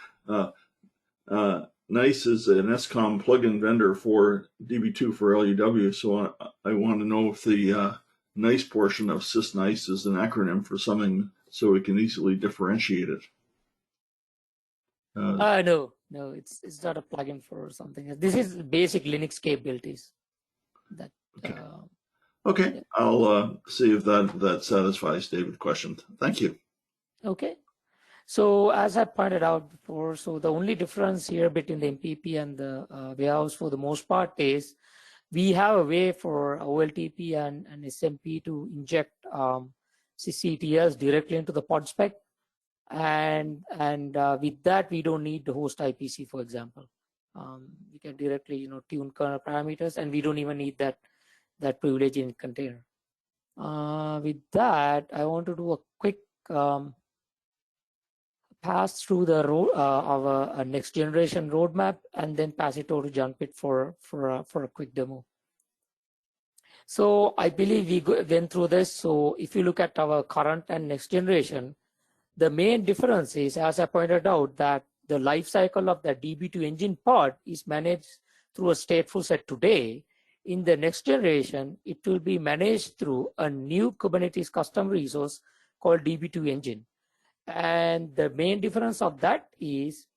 NICE is an SCOM plugin vendor for DB2 for LUW, so I want to know if the NICE portion of sysnice is an acronym for something so we can easily differentiate it. No, it's not a plugin for something. This is basic Linux capabilities. That. Okay. Okay, yeah. I'll see if that satisfies David's question. Thank you. Okay. So as I pointed out before, so the only difference here between the MPP and the warehouse for the most part is we have a way for OLTP and SMP to inject CCTLs directly into the pod spec. And with that, we don't need the host IPC, for example. We can directly, tune kernel parameters, and we don't even need that privilege in container. With that, I want to do a quick pass through the our next generation roadmap, and then pass it over to Janpit for a quick demo. So I believe we went through this. So if you look at our current and next generation, the main difference is, as I pointed out, that the life cycle of the DB2 engine pod is managed through a stateful set today. In the next generation, it will be managed through a new Kubernetes custom resource called DB2 engine. And the main difference of that is,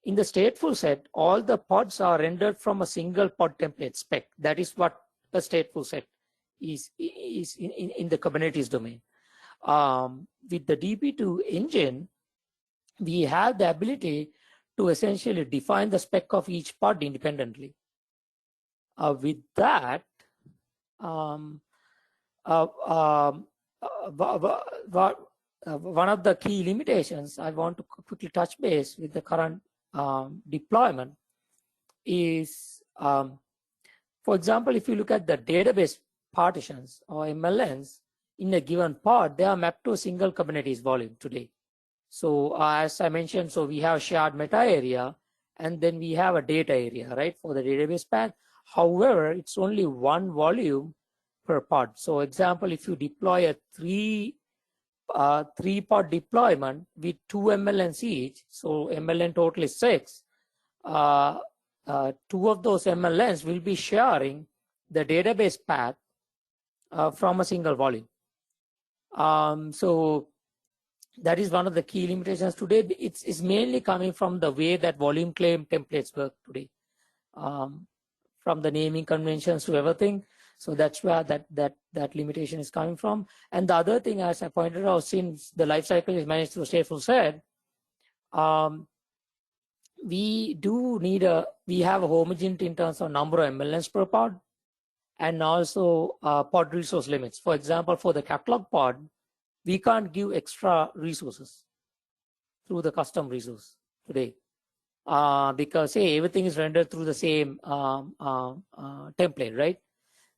in the stateful set, all the pods are rendered from a single pod template spec. That is what a stateful set is in the Kubernetes domain. With the DB2 engine, we have the ability to essentially define the spec of each pod independently. With that, one of the key limitations I want to quickly touch base with the current deployment is, for example, if you look at the database partitions or MLNs in a given pod, they are mapped to a single Kubernetes volume today. So as I mentioned, so we have shared meta area, and then we have a data area, right, for the database path. However, it's only one volume per pod. So example, if you deploy a three pod deployment with 2 MLNs each, so MLN total is 6, 2 of those MLNs will be sharing the database path from a single volume. So that is one of the key limitations today. It's mainly coming from the way that volume claim templates work today, from the naming conventions to everything. So that's where that limitation is coming from. And the other thing, as I pointed out, since the lifecycle is managed through stateful set, we have a homogeneity in terms of number of MLNs per pod, and also pod resource limits. For example, for the catalog pod, we can't give extra resources through the custom resource today, because hey, everything is rendered through the same template, right?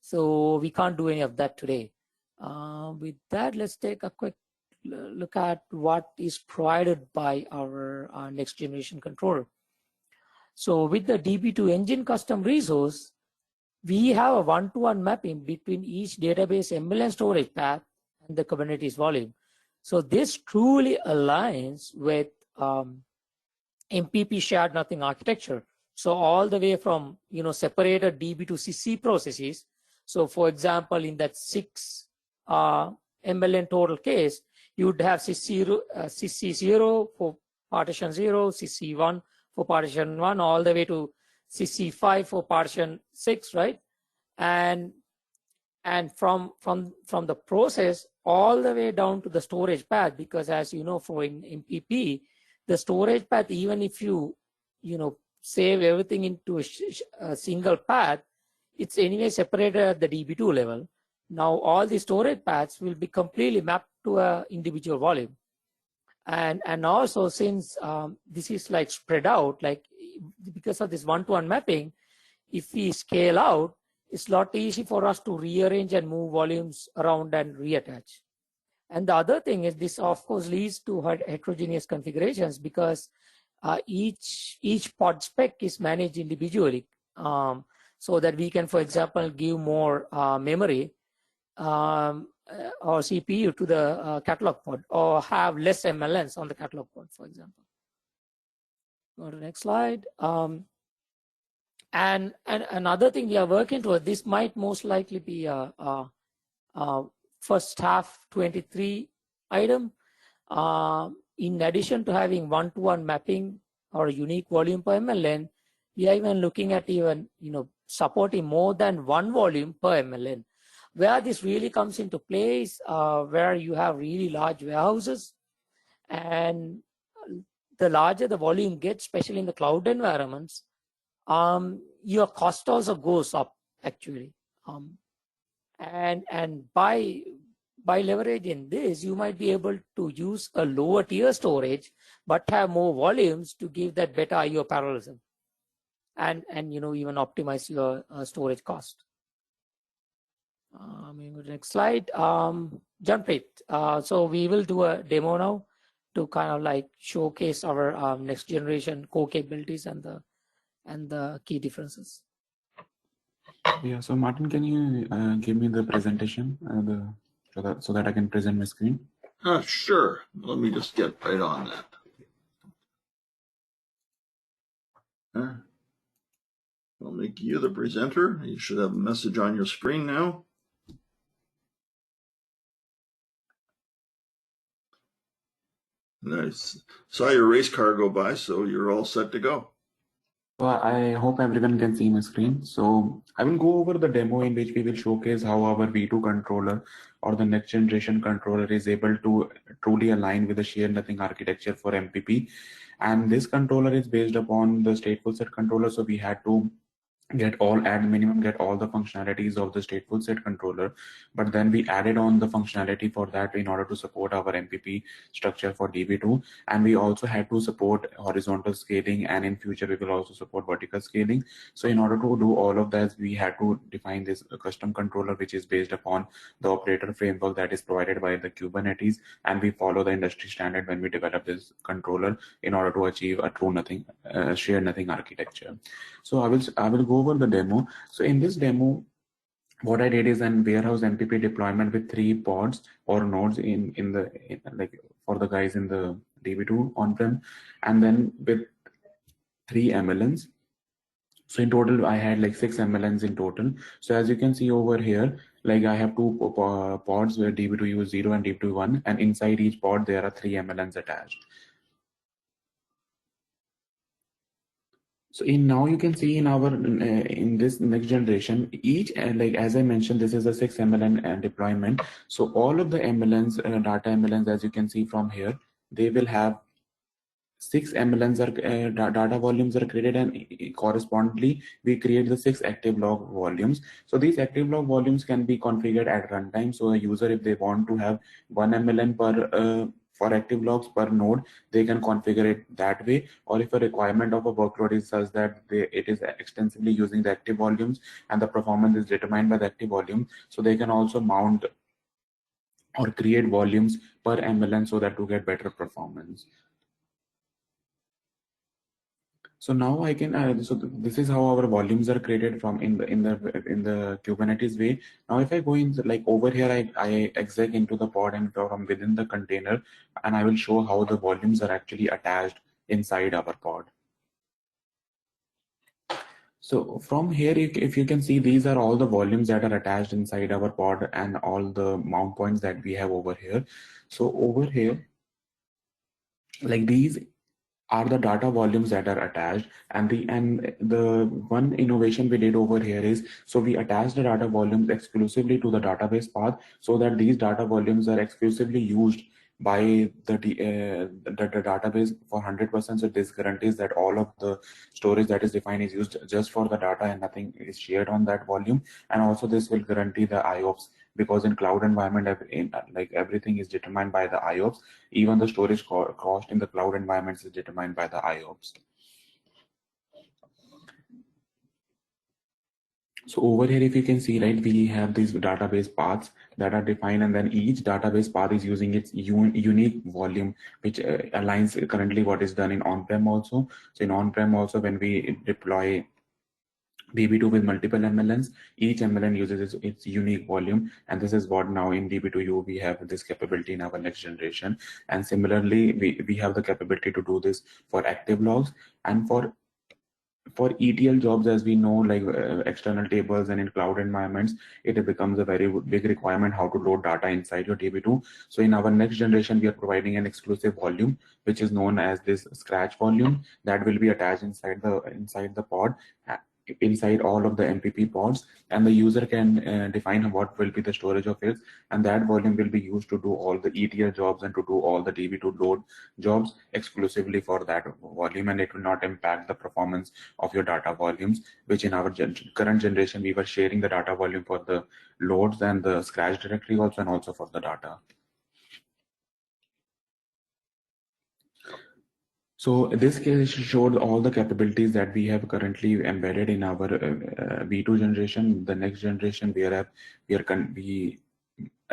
So we can't do any of that today. With that, let's take a quick look at what is provided by our next generation controller. So with the DB2 engine custom resource, we have a one-to-one mapping between each database MLN storage path and the Kubernetes volume. So this truly aligns with MPP shared nothing architecture. So all the way from, separated DB2CC processes. So for example, in that 6 MLN total case, you would have CC0 for partition 0, CC1 for partition 1, all the way to CC5 for partition 6, right? And from the process all the way down to the storage path, because as you know, for in MPP, the storage path, even if you save everything into a single path, it's anyway separated at the DB2 level. Now all the storage paths will be completely mapped to a individual volume. And also, since this is like spread out, like because of this one-to-one mapping, if we scale out, it's a lot easy for us to rearrange and move volumes around and reattach. And the other thing is, this of course leads to heterogeneous configurations, because each pod spec is managed individually, so that we can, for example, give more memory or CPU to the catalog pod, or have less MLNs on the catalog pod, for example. Go to the next slide. And another thing we are working towards, this might most likely be a first half 23 item. In addition to having one-to-one mapping or unique volume per MLN, we are even looking at supporting more than one volume per MLN. Where this really comes into play is where you have really large warehouses, and the larger the volume gets, especially in the cloud environments, your cost also goes up actually. And by leveraging this, you might be able to use a lower tier storage, but have more volumes to give that better IO parallelism, and even optimize your storage cost. Next slide. Janpreet. So we will do a demo now to kind of like showcase our next generation core capabilities and the key differences. Yeah. So Martin, can you give me the presentation so that I can present my screen? Sure. Let me just get right on that. I'll make you the presenter. You should have a message on your screen now. Nice. Saw your race car go by, so you're all set to go. So I hope everyone can see my screen. So I will go over the demo in which we will showcase how our V2 controller or the next generation controller is able to truly align with the shared nothing architecture for MPP. And this controller is based upon the stateful set controller. So we had to get all the functionalities of the stateful set controller, but then we added on the functionality for that in order to support our MPP structure for DB2, and we also had to support horizontal scaling, and in future we will also support vertical scaling. So in order to do all of that, we had to define this custom controller, which is based upon the operator framework that is provided by the Kubernetes, and we follow the industry standard when we develop this controller in order to achieve a true nothing shared nothing architecture. So I will go over the demo. So in this demo, what I did is an warehouse MPP deployment with 3 pods or nodes like for the guys in the DB2 on-prem, and then with 3 MLNs. So in total, I had like 6 MLNs in total. So as you can see over here, like I have 2 pods where Db2U is 0 and Db2U1, and inside each pod there are 3 MLNs attached. So now you can see in our in this next generation, each like as I mentioned, this is a 6 MLN deployment. So all of the MLNs, data MLNs, as you can see from here, they will have 6 MLNs are data volumes are created, and correspondingly we create the 6 active log volumes. So these active log volumes can be configured at runtime. So a user, if they want to have 1 MLN per for active logs per node, they can configure it that way. Or if a requirement of a workload is such that it is extensively using the active volumes and the performance is determined by the active volume, so they can also mount or create volumes per MLN so that to get better performance. So now I can so this is how our volumes are created from in the Kubernetes way. Now if I go in like over here, I exec into the pod and from within the container, and I will show how the volumes are actually attached inside our pod. So from here, if you can see, these are all the volumes that are attached inside our pod and all the mount points that we have over here. So over here, like these are the data volumes that are attached, and the one innovation we did over here is, so we attach the data volumes exclusively to the database path, so that these data volumes are exclusively used by the database for 100%. So this guarantees that all of the storage that is defined is used just for the data and nothing is shared on that volume. And also this will guarantee the IOPS, because in cloud environment, like everything is determined by the IOPS. Even the storage cost in the cloud environments is determined by the IOPS. So over here, if you can see, right, we have these database paths that are defined, and then each database path is using its unique volume, which aligns currently what is done in on-prem also. So in on-prem also, when we deploy Db2 with multiple MLNs, each MLN uses its unique volume, and this is what now in Db2U we have this capability in our next generation. And similarly, we have the capability to do this for active logs, and for ETL jobs, as we know, like external tables and in cloud environments, it becomes a very big requirement how to load data inside your Db2. So in our next generation, we are providing an exclusive volume, which is known as this scratch volume, that will be attached inside the pod, inside all of the MPP pods, and the user can define what will be the storage of it, and that volume will be used to do all the ETL jobs and to do all the Db2 load jobs exclusively for that volume, and it will not impact the performance of your data volumes, which in our current generation, we were sharing the data volume for the loads and the scratch directory also, and also for the data. So this case showed all the capabilities that we have currently embedded in our V2 generation. The next generation, we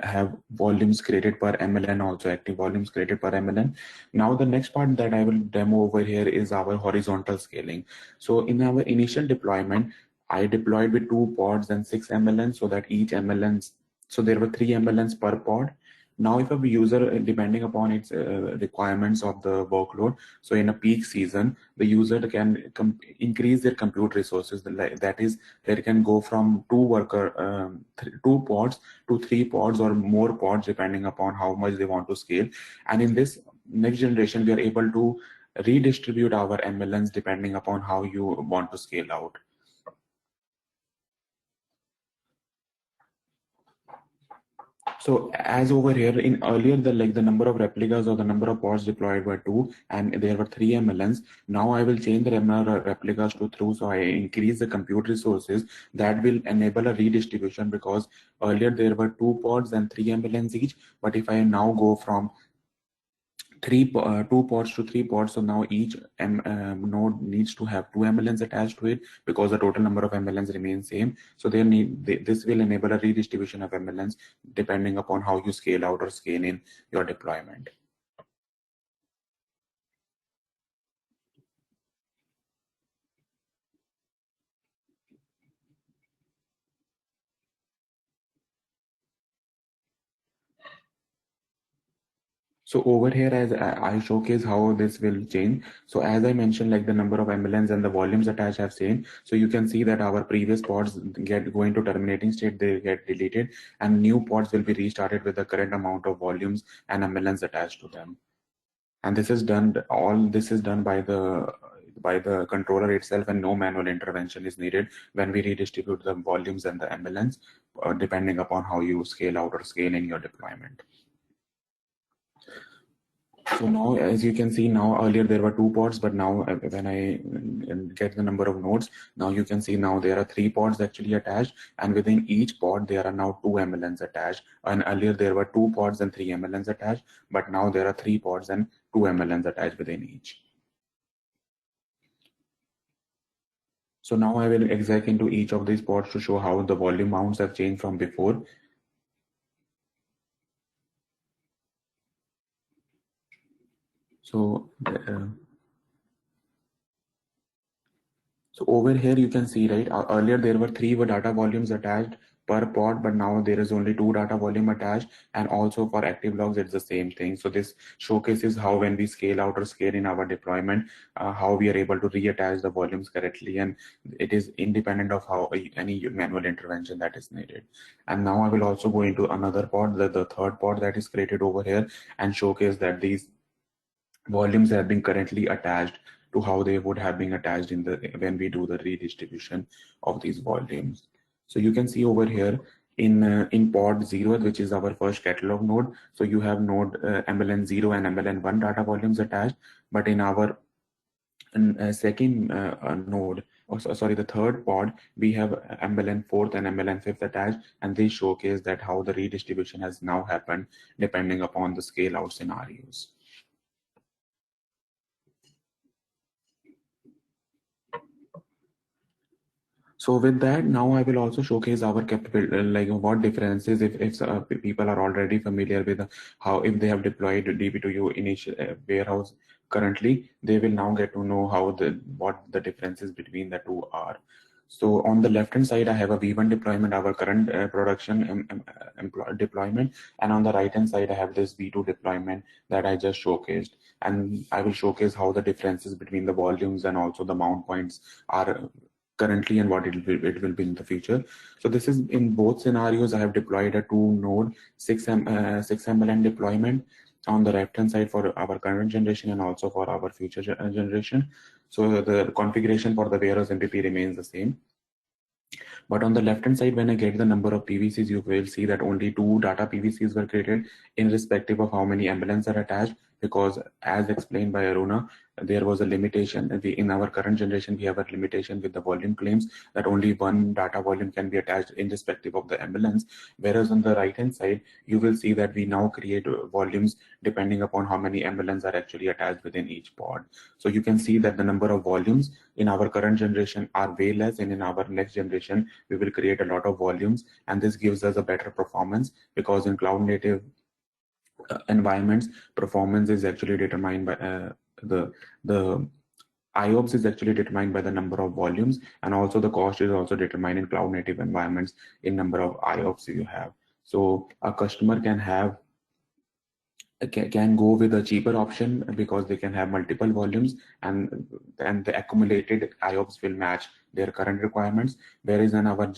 have volumes created per MLN, also active volumes created per MLN. Now the next part that I will demo over here is our horizontal scaling. So in our initial deployment, I deployed with 2 pods and 6 MLNs, so that each MLNs, so there were 3 MLNs per pod. Now if a user, depending upon its requirements of the workload, so in a peak season, the user can increase their compute resources. That is, they can go from 2 pods to 3 pods or more pods, depending upon how much they want to scale. And in this next generation, we are able to redistribute our MLNs depending upon how you want to scale out. So as over here, in earlier, the number of replicas or the number of pods deployed were 2, and there were 3 MLNs. Now I will change the number of replicas to 3, so I increase the compute resources. That will enable a redistribution, because earlier there were 2 pods and 3 MLNs each. But if I now go from 2 pods to 3 pods, so now each node needs to have 2 MLNs attached to it, because the total number of MLNs remains same. So this will enable a redistribution of MLNs depending upon how you scale out or scale in your deployment. So over here, as I showcase how this will change. So as I mentioned, like the number of MLNs and the volumes attached have same. So you can see that our previous pods go into terminating state, they get deleted, and new pods will be restarted with the current amount of volumes and MLNs attached to them. And this is done, all this is done by the controller itself, and no manual intervention is needed when we redistribute the volumes and the MLNs, depending upon how you scale out or scale in your deployment. So now, as you can see, now earlier there were 2 pods, but now when I get the number of nodes, now you can see now there are 3 pods actually attached, and within each pod there are now 2 MLNs attached. And earlier there were 2 pods and 3 MLNs attached, but now there are 3 pods and 2 MLNs attached within each. So now I will exec into each of these pods to show how the volume mounts have changed from before. So over here you can see, right, earlier there were 3 data volumes attached per pod, but now there is only 2 data volume attached, and also for active logs it's the same thing. So this showcases how when we scale out or scale in our deployment, how we are able to reattach the volumes correctly, and it is independent of how any manual intervention that is needed. And now I will also go into another pod, the third pod that is created over here, and showcase that these volumes have been currently attached to how they would have been attached in the when we do the redistribution of these volumes. So you can see over here in pod 0, which is our first catalog node. So you have node MLN 0 and MLN 1 data volumes attached, but in our second node, sorry, the third pod, we have MLN 4th and MLN 5th attached, and they showcase that how the redistribution has now happened depending upon the scale out scenarios. So with that, now I will also showcase our capability, like what differences if people are already familiar with how, if they have deployed Db2U initial warehouse currently, they will now get to know how what the differences between the two are. So on the left hand side, I have a V1 deployment, our current production deployment, and on the right hand side, I have this V2 deployment that I just showcased, and I will showcase how the differences between the volumes and also the mount points are currently and what it will be in the future. So this is in both scenarios. I have deployed a 2-node 6 MLN deployment on the left hand side for our current generation and also for our future generation. So the configuration for the warehouse MPP remains the same. But on the left hand side, when I get the number of PVCs, you will see that only 2 data PVCs were created irrespective of how many MLNs are attached, because as explained by Aruna, there was a limitation. In our current generation, we have a limitation with the volume claims that only 1 data volume can be attached irrespective of the MLNs. Whereas on the right hand side, you will see that we now create volumes depending upon how many MLNs are actually attached within each pod. So you can see that the number of volumes in our current generation are way less, and in our next generation, we will create a lot of volumes, and this gives us a better performance, because in cloud native environments, performance is actually determined by the IOPS is actually determined by the number of volumes, and also the cost is also determined in cloud native environments in number of IOPS you have. So a customer can go with a cheaper option because they can have multiple volumes, and the accumulated IOPS will match their current requirements. Whereas in our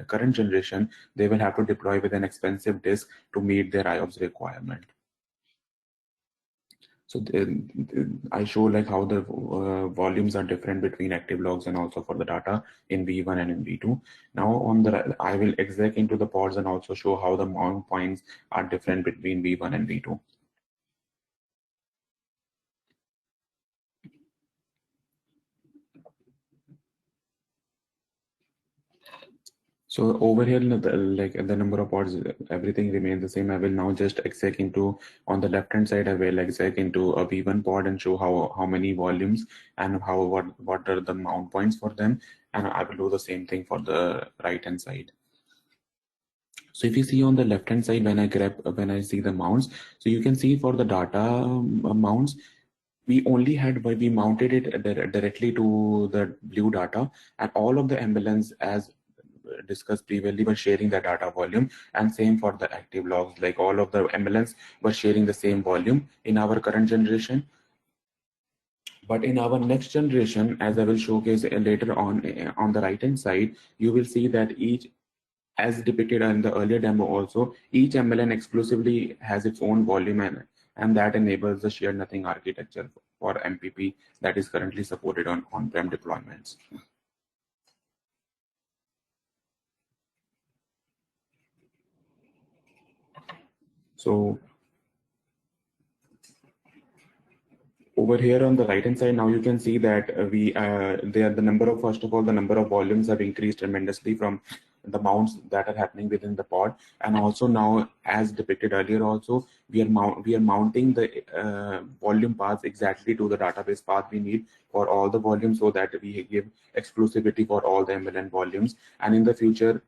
current generation, they will have to deploy with an expensive disk to meet their IOPS requirement. So I show like how the volumes are different between active logs and also for the data in V1 and in V2. Now on the, I will exec into the pods and also show how the mount points are different between V1 and V2. So over here, like the number of pods, everything remains the same. I will now just exec into, on the left hand side, I will exec into a V1 pod and show how many volumes and what are the mount points for them. And I will do the same thing for the right hand side. So if you see on the left hand side, when I see the mounts, so you can see for the data mounts, we mounted it directly to the blue data, and all of the MLNs, as discussed previously, were sharing the data volume, and same for the active logs, like all of the MLNs were sharing the same volume in our current generation. But in our next generation, as I will showcase later on the right hand side, you will see that each, as depicted in the earlier demo also, each MLN exclusively has its own volume, and that enables the shared nothing architecture for MPP that is currently supported on on-prem deployments. So over here on the right hand side, now you can see that the number of, first of all, the number of volumes have increased tremendously from the mounts that are happening within the pod, and also now, as depicted earlier, also we are mounting the volume paths exactly to the database path we need for all the volumes, so that we give exclusivity for all the MLN volumes. And in the future,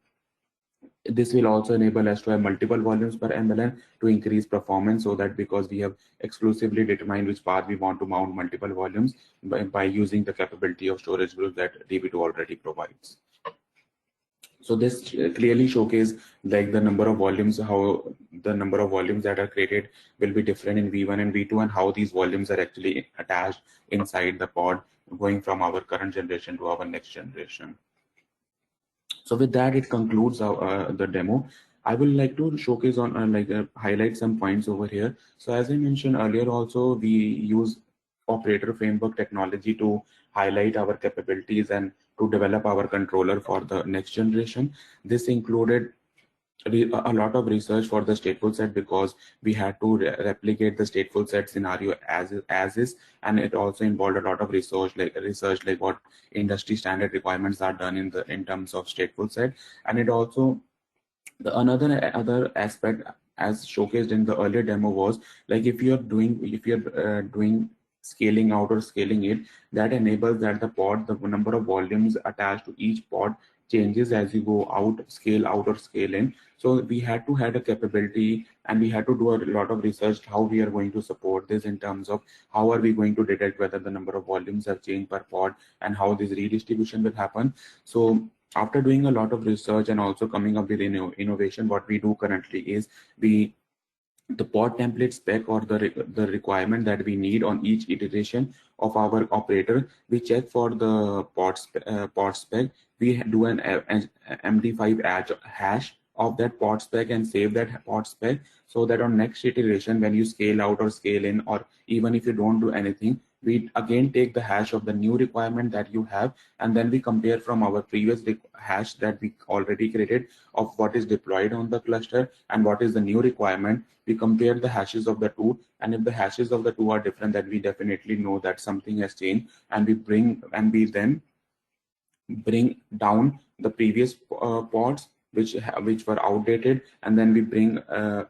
this will also enable us to have multiple volumes per MLN to increase performance, so that because we have exclusively determined which path we want to mount multiple volumes by using the capability of storage groups that Db2 already provides. So this clearly showcases like the number of volumes, how the number of volumes that are created will be different in V1 and V2, and how these volumes are actually attached inside the pod, going from our current generation to our next generation. So with that, it concludes the demo. I will like to showcase on highlight some points over here. So as I mentioned earlier, also we use operator framework technology to highlight our capabilities and to develop our controller for the next generation. This included a lot of research for the stateful set, because we had to replicate the stateful set scenario as is, and it also involved a lot of research like what industry standard requirements are done in terms of stateful set. And it also, the other aspect as showcased in the earlier demo was like if you're doing scaling out or scaling it, that enables that the number of volumes attached to each pod changes as you go out, scale out or scale in. So we had to have a capability, and we had to do a lot of research how we are going to support this in terms of how are we going to detect whether the number of volumes have changed per pod and how this redistribution will happen. So after doing a lot of research and also coming up with innovation, what we do currently is the pod template spec, or the requirement that we need on each iteration of our operator, we check for the pod spec. We do an MD5 hash of that pod spec and save that pod spec, so that on next iteration when you scale out or scale in, or even if you don't do anything, we again take the hash of the new requirement that you have, and then we compare from our previous hash that we already created of what is deployed on the cluster and what is the new requirement. We compare the hashes of the two, and if the hashes of the two are different, then we definitely know that something has changed, and we then bring down the previous pods which were outdated, and then we bring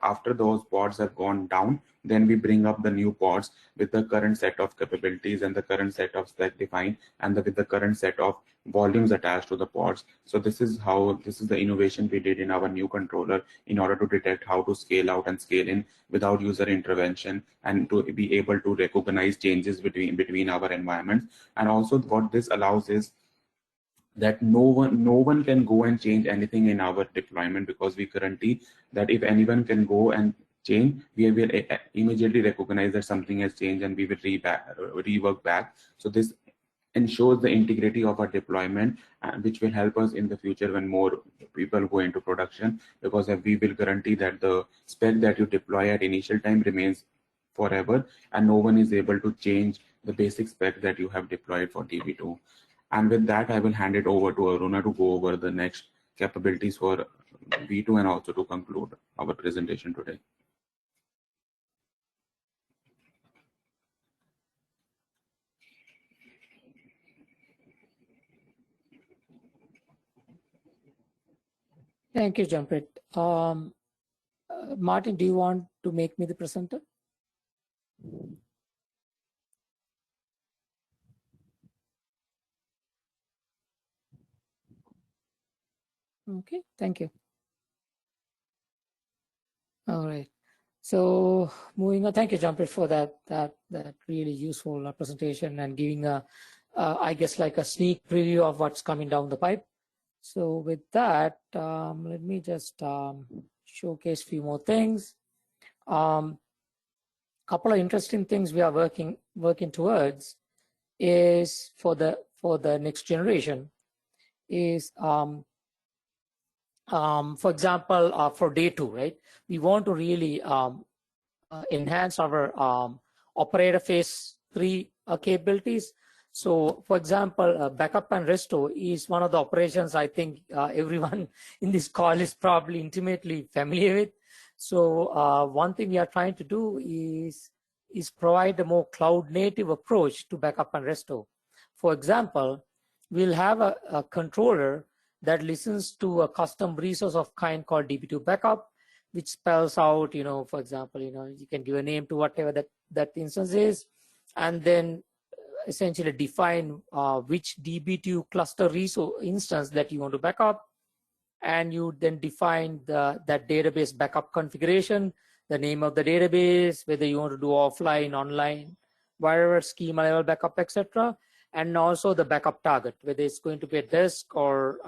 after those pods have gone down, then we bring up the new pods with the current set of capabilities and the current set of spec defined, and with the current set of volumes attached to the pods. So this is the innovation we did in our new controller in order to detect how to scale out and scale in without user intervention, and to be able to recognize changes between our environments. And also what this allows is that no one can go and change anything in our deployment, because we currently, that if anyone can go and change, we will immediately recognize that something has changed, and we will rework back. So this ensures the integrity of our deployment, which will help us in the future when more people go into production, because we will guarantee that the spec that you deploy at initial time remains forever, and no one is able to change the basic spec that you have deployed for DB2. And with that, I will hand it over to Aruna to go over the next capabilities for V2 and also to conclude our presentation today. Thank you, Jampreet. Martin, do you want to make me the presenter? Okay, thank you. All right. So moving on, thank you, Jampreet, for that really useful presentation and giving I guess like a sneak preview of what's coming down the pipe. So with that, let me just showcase a few more things. Couple of interesting things we are working towards is for the next generation is for example, for day 2, right? We want to really enhance our operator phase 3 capabilities. So, for example, backup and restore is one of the operations I think everyone in this call is probably intimately familiar with. So, one thing we are trying to do is provide a more cloud-native approach to backup and restore. For example, we'll have a controller that listens to a custom resource of kind called Db2 backup, which spells out, for example, you can give a name to whatever that instance is, and then essentially define which Db2 cluster resource instance that you want to back up, and you then define that database backup configuration, the name of the database, whether you want to do offline, online, wherever, schema level backup, etc. And also the backup target, whether it's going to be a disk or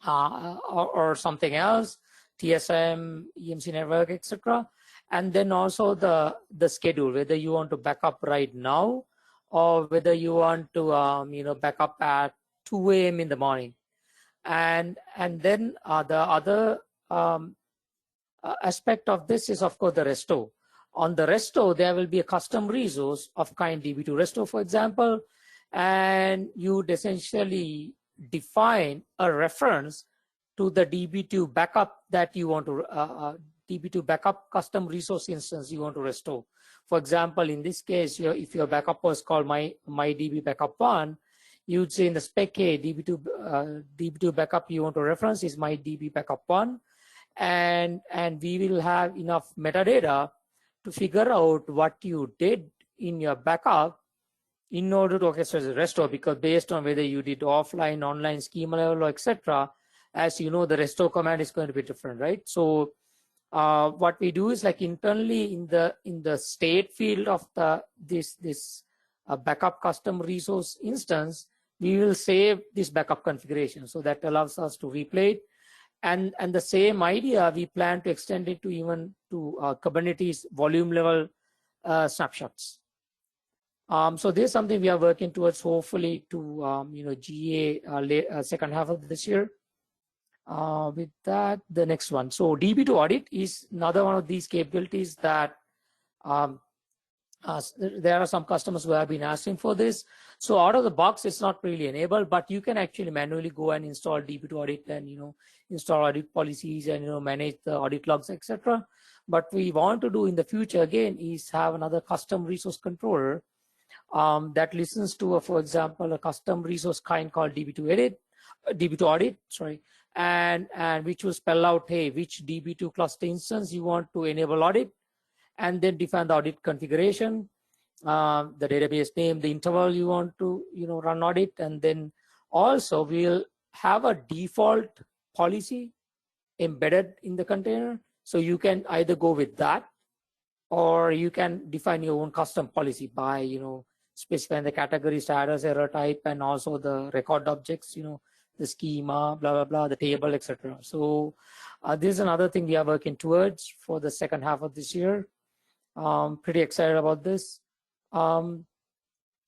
or something else, TSM, EMC network, etc. And then also the schedule, whether you want to back up right now or whether you want to back up at 2 a.m. in the morning. And then the other aspect of this is, of course, the resto. On the resto, there will be a custom resource of kind Db2 resto, for example, and you'd essentially define a reference to the Db2 backup that you want to, Db2 backup custom resource instance you want to restore. For example, in this case, if your backup was called my DB backup 1, you'd say in the spec, hey, Db2 backup you want to reference is my DB backup 1. And we will have enough metadata to figure out what you did in your backup in order to orchestrate the restore, because based on whether you did offline, online, schema level, etc., as you know, the restore command is going to be different, right? So what we do is, like, internally in the state field of this backup custom resource instance, we will save this backup configuration. So that allows us to replay it. And the same idea, we plan to extend it to even to Kubernetes volume level snapshots. So this is something we are working towards, hopefully to GA second half of this year. With that, the next one. So Db2 audit is another one of these capabilities that there are some customers who have been asking for this. So out of the box, it's not really enabled, but you can actually manually go and install Db2 audit and install audit policies and manage the audit logs, etc. But we want to do in the future again is have another custom resource controller that listens to, for example, a custom resource kind called Db2 audit, sorry, and which will spell out, hey, which Db2 cluster instance you want to enable audit, and then define the audit configuration, the database name, the interval you want to run audit, and then also we'll have a default policy embedded in the container. So you can either go with that, or you can define your own custom policy by specifying the category, status, error type, and also the record objects, the schema, blah blah blah, the table, etc. So this is another thing we are working towards for the second half of this year. Pretty excited about this. And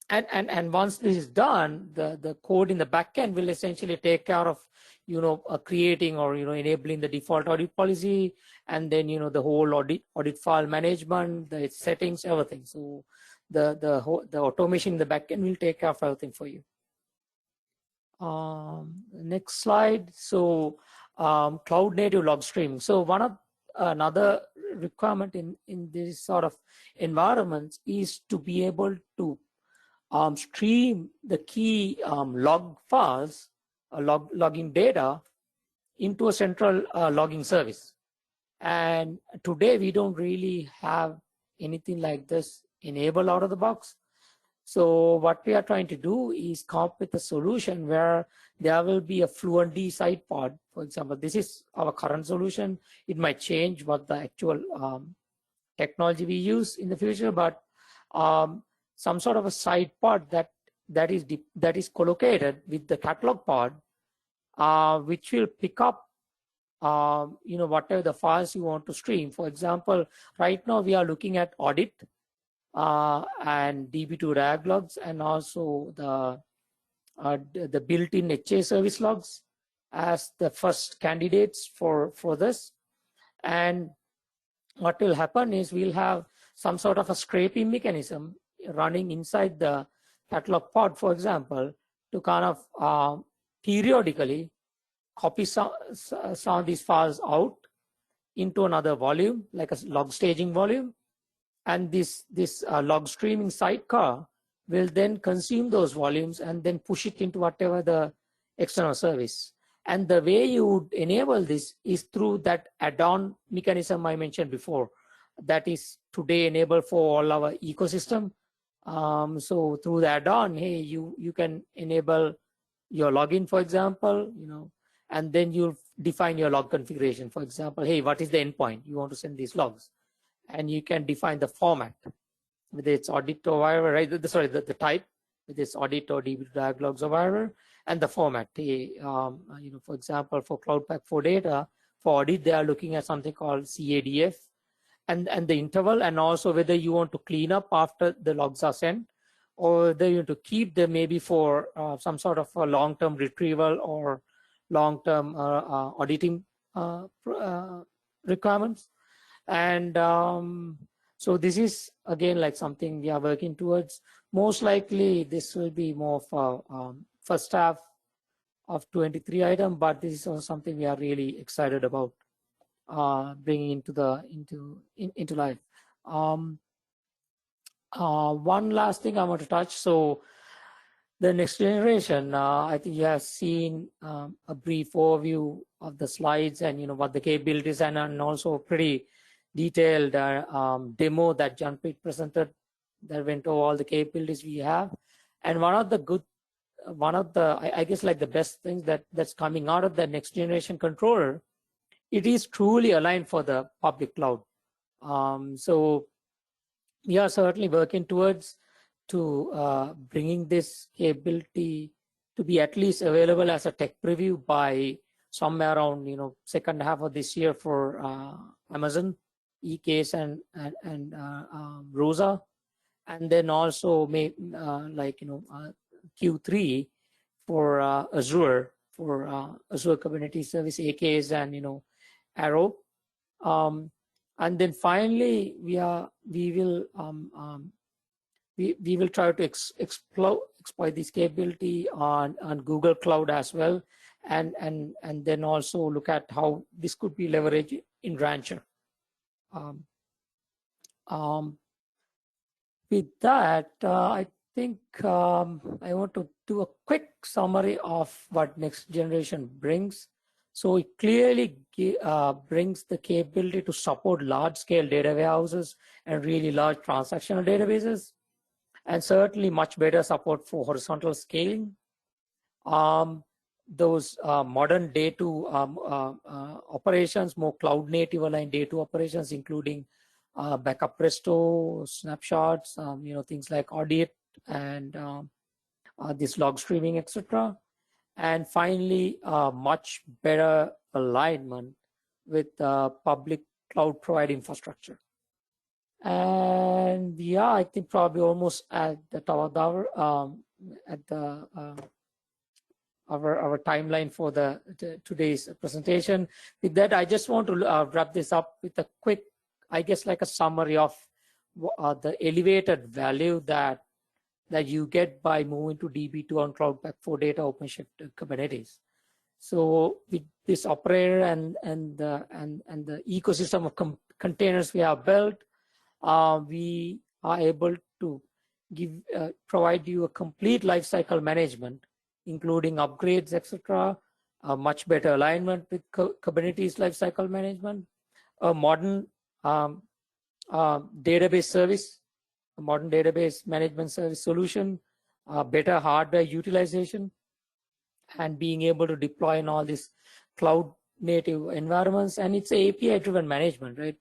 once this is done, the code in the backend will essentially take care of creating or enabling the default audit policy, and then the whole audit file management, the settings, everything. So the automation in the backend will take care of everything for you. Next slide. So cloud native log streaming. So another requirement in this sort of environments is to be able to stream the key log files, logging data into a central logging service. And today we don't really have anything like this enabled out of the box. So what we are trying to do is come up with a solution where there will be a Fluentd side pod. For example, this is our current solution. It might change what the actual technology we use in the future, but some sort of a side pod that is collocated with the catalog pod, which will pick up whatever the files you want to stream. For example, right now we are looking at audit and Db2 RAG logs, and also the built-in HA service logs as the first candidates for this. And what will happen is we'll have some sort of a scraping mechanism running inside the catalog pod, for example, to kind of periodically copy some of these files out into another volume, like a log staging volume. And this log streaming sidecar will then consume those volumes and then push it into whatever the external service. And the way you would enable this is through that add-on mechanism I mentioned before, that is today enabled for all our ecosystem. So through the add-on, hey, you can enable your login, for example, and then you'll define your log configuration. For example, hey, what is the endpoint you want to send these logs? And you can define the format, whether it's audit or whatever, right? Sorry, the type, whether it's audit or Db2 RAG logs or whatever. and the format. For example, for Cloud Pak for data, for audit, they are looking at something called CADF and the interval, and also whether you want to clean up after the logs are sent, or whether you want to keep them maybe for some sort of a long-term retrieval or long-term auditing requirements. And so this is again like something we are working towards. Most likely this will be more of a first half of 23 item, but this is also something we are really excited about bringing into life. One last thing I want to touch. So the next generation, I think you have seen a brief overview of the slides and what the capabilities and also a pretty detailed demo that Janpreet presented that went over all the capabilities we have. And I guess like the best things that's coming out of the next generation controller, it is truly aligned for the public cloud. So we are certainly working towards bringing this capability to be at least available as a tech preview by somewhere around second half of this year for Amazon, EKS and Rosa, and then also Q3 for Azure Kubernetes Service, AKS and Arrow. And then finally, we will try to exploit this capability on Google Cloud as well, and then also look at how this could be leveraged in Rancher. With that, I think I want to do a quick summary of what next generation brings. So it clearly brings the capability to support large-scale data warehouses and really large transactional databases, and certainly much better support for horizontal scaling. Those modern day 2 operations, more cloud-native aligned day 2 operations, including backup resto, snapshots, things like audit and this log streaming, etc. And finally, much better alignment with public cloud provider infrastructure. And yeah, I think probably almost at the top of the hour, at the our timeline for today's presentation. With that, I just want to wrap this up with a quick, I guess, like a summary of the elevated value that you get by moving to DB2 on Cloud Pak for data OpenShift Kubernetes. So with this operator and the ecosystem of containers we have built, we are able to provide you a complete lifecycle management, including upgrades, etc., much better alignment with Kubernetes lifecycle management, a modern database service, a modern database management service solution, better hardware utilization, and being able to deploy in all these cloud native environments. And it's API driven management, right?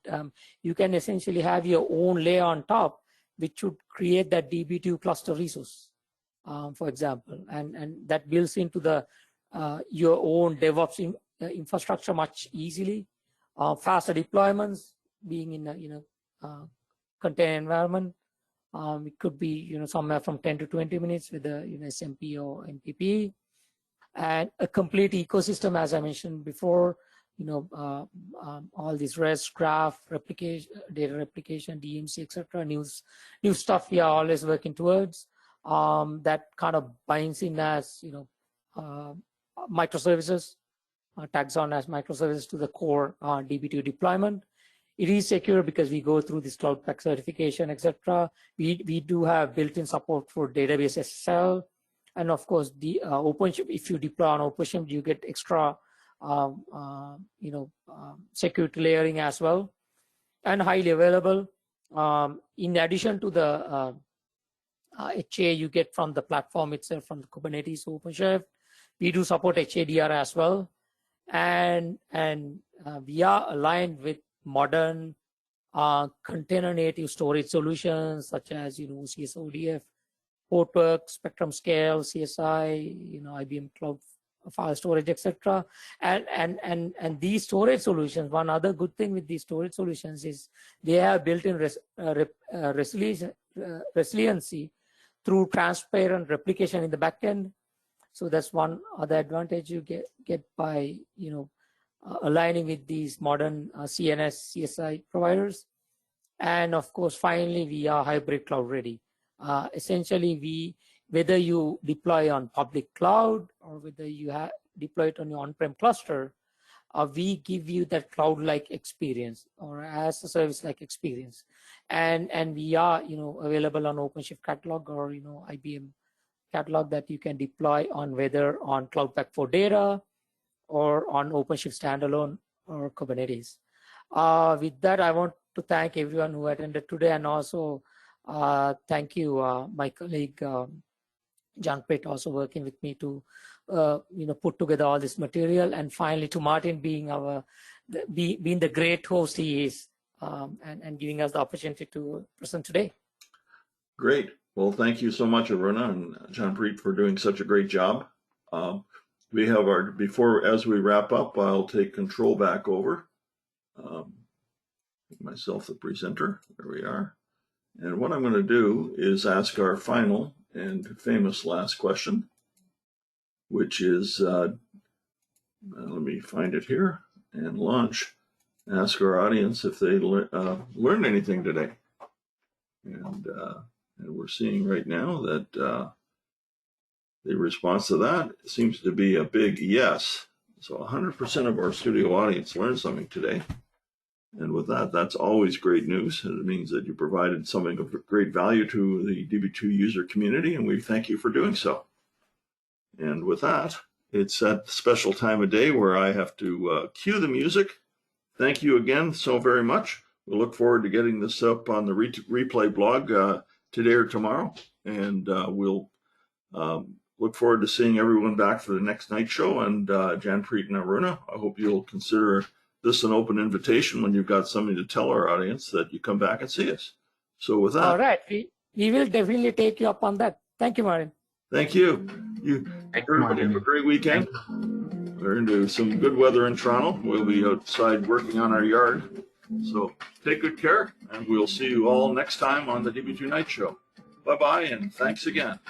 You can essentially have your own layer on top, which should create that DB2 cluster resource, for example, and that builds into the your own DevOps infrastructure much easily, faster deployments, being in a container environment. It could be somewhere from 10 to 20 minutes with the SMP or MPP, and a complete ecosystem, as I mentioned before. All these REST, graph, replication, data replication, DMC, etc. New stuff we are always working towards. That kind of binds in as microservices, tags on as microservices to the core DB2 deployment. It is secure because we go through this Cloud Pak certification, etc. We do have built-in support for database SSL, and of course the OpenShift. If you deploy on OpenShift, you get extra security layering as well, and highly available. In addition to the HA you get from the platform itself, from the Kubernetes OpenShift, we do support HADR as well, and we are aligned with modern container native storage solutions such as OCS ODF, Portworx, Spectrum Scale, CSI, IBM Cloud File Storage, etc. And these storage solutions, one other good thing with these storage solutions is they have built-in resiliency through transparent replication in the backend. So that's one other advantage you get by aligning with these modern CNS CSI providers. And of course, finally, we are hybrid cloud ready. Essentially, whether you deploy on public cloud or whether you deploy it on your on-prem cluster, we give you that cloud-like experience or as a service-like experience. And we are available on OpenShift catalog or IBM catalog that you can deploy on whether on Cloud Pak for Data or on OpenShift standalone or Kubernetes. With that, I want to thank everyone who attended today, and also thank you, my colleague Janpreet, also working with me to put together all this material, and finally to Martin being the great host he is, and giving us the opportunity to present today. Great. Well, thank you so much, Aruna and Janpreet, for doing such a great job. We have as we wrap up, I'll take control back over. Myself the presenter, there we are. And what I'm going to do is ask our final and famous last question, which is, let me find it here and launch. Ask our audience if they learned anything today. And we're seeing right now that the response to that seems to be a big yes. So 100% of our studio audience learned something today. And with that, that's always great news. And it means that you provided something of great value to the Db2 user community, and we thank you for doing so. And with that, it's that special time of day where I have to cue the music. Thank you again so very much. We'll look forward to getting this up on the replay blog today or tomorrow. And we'll look forward to seeing everyone back for the next night show. And Janpreet and Aruna, I hope you'll consider this an open invitation when you've got something to tell our audience that you come back and see us. So with that. All right. We will definitely take you up on that. Thank you, Martin. Thank you. Everybody have a great weekend. We're into some good weather in Toronto. We'll be outside working on our yard. So take good care, and we'll see you all next time on the Db2Night show. Bye-bye, and thanks again.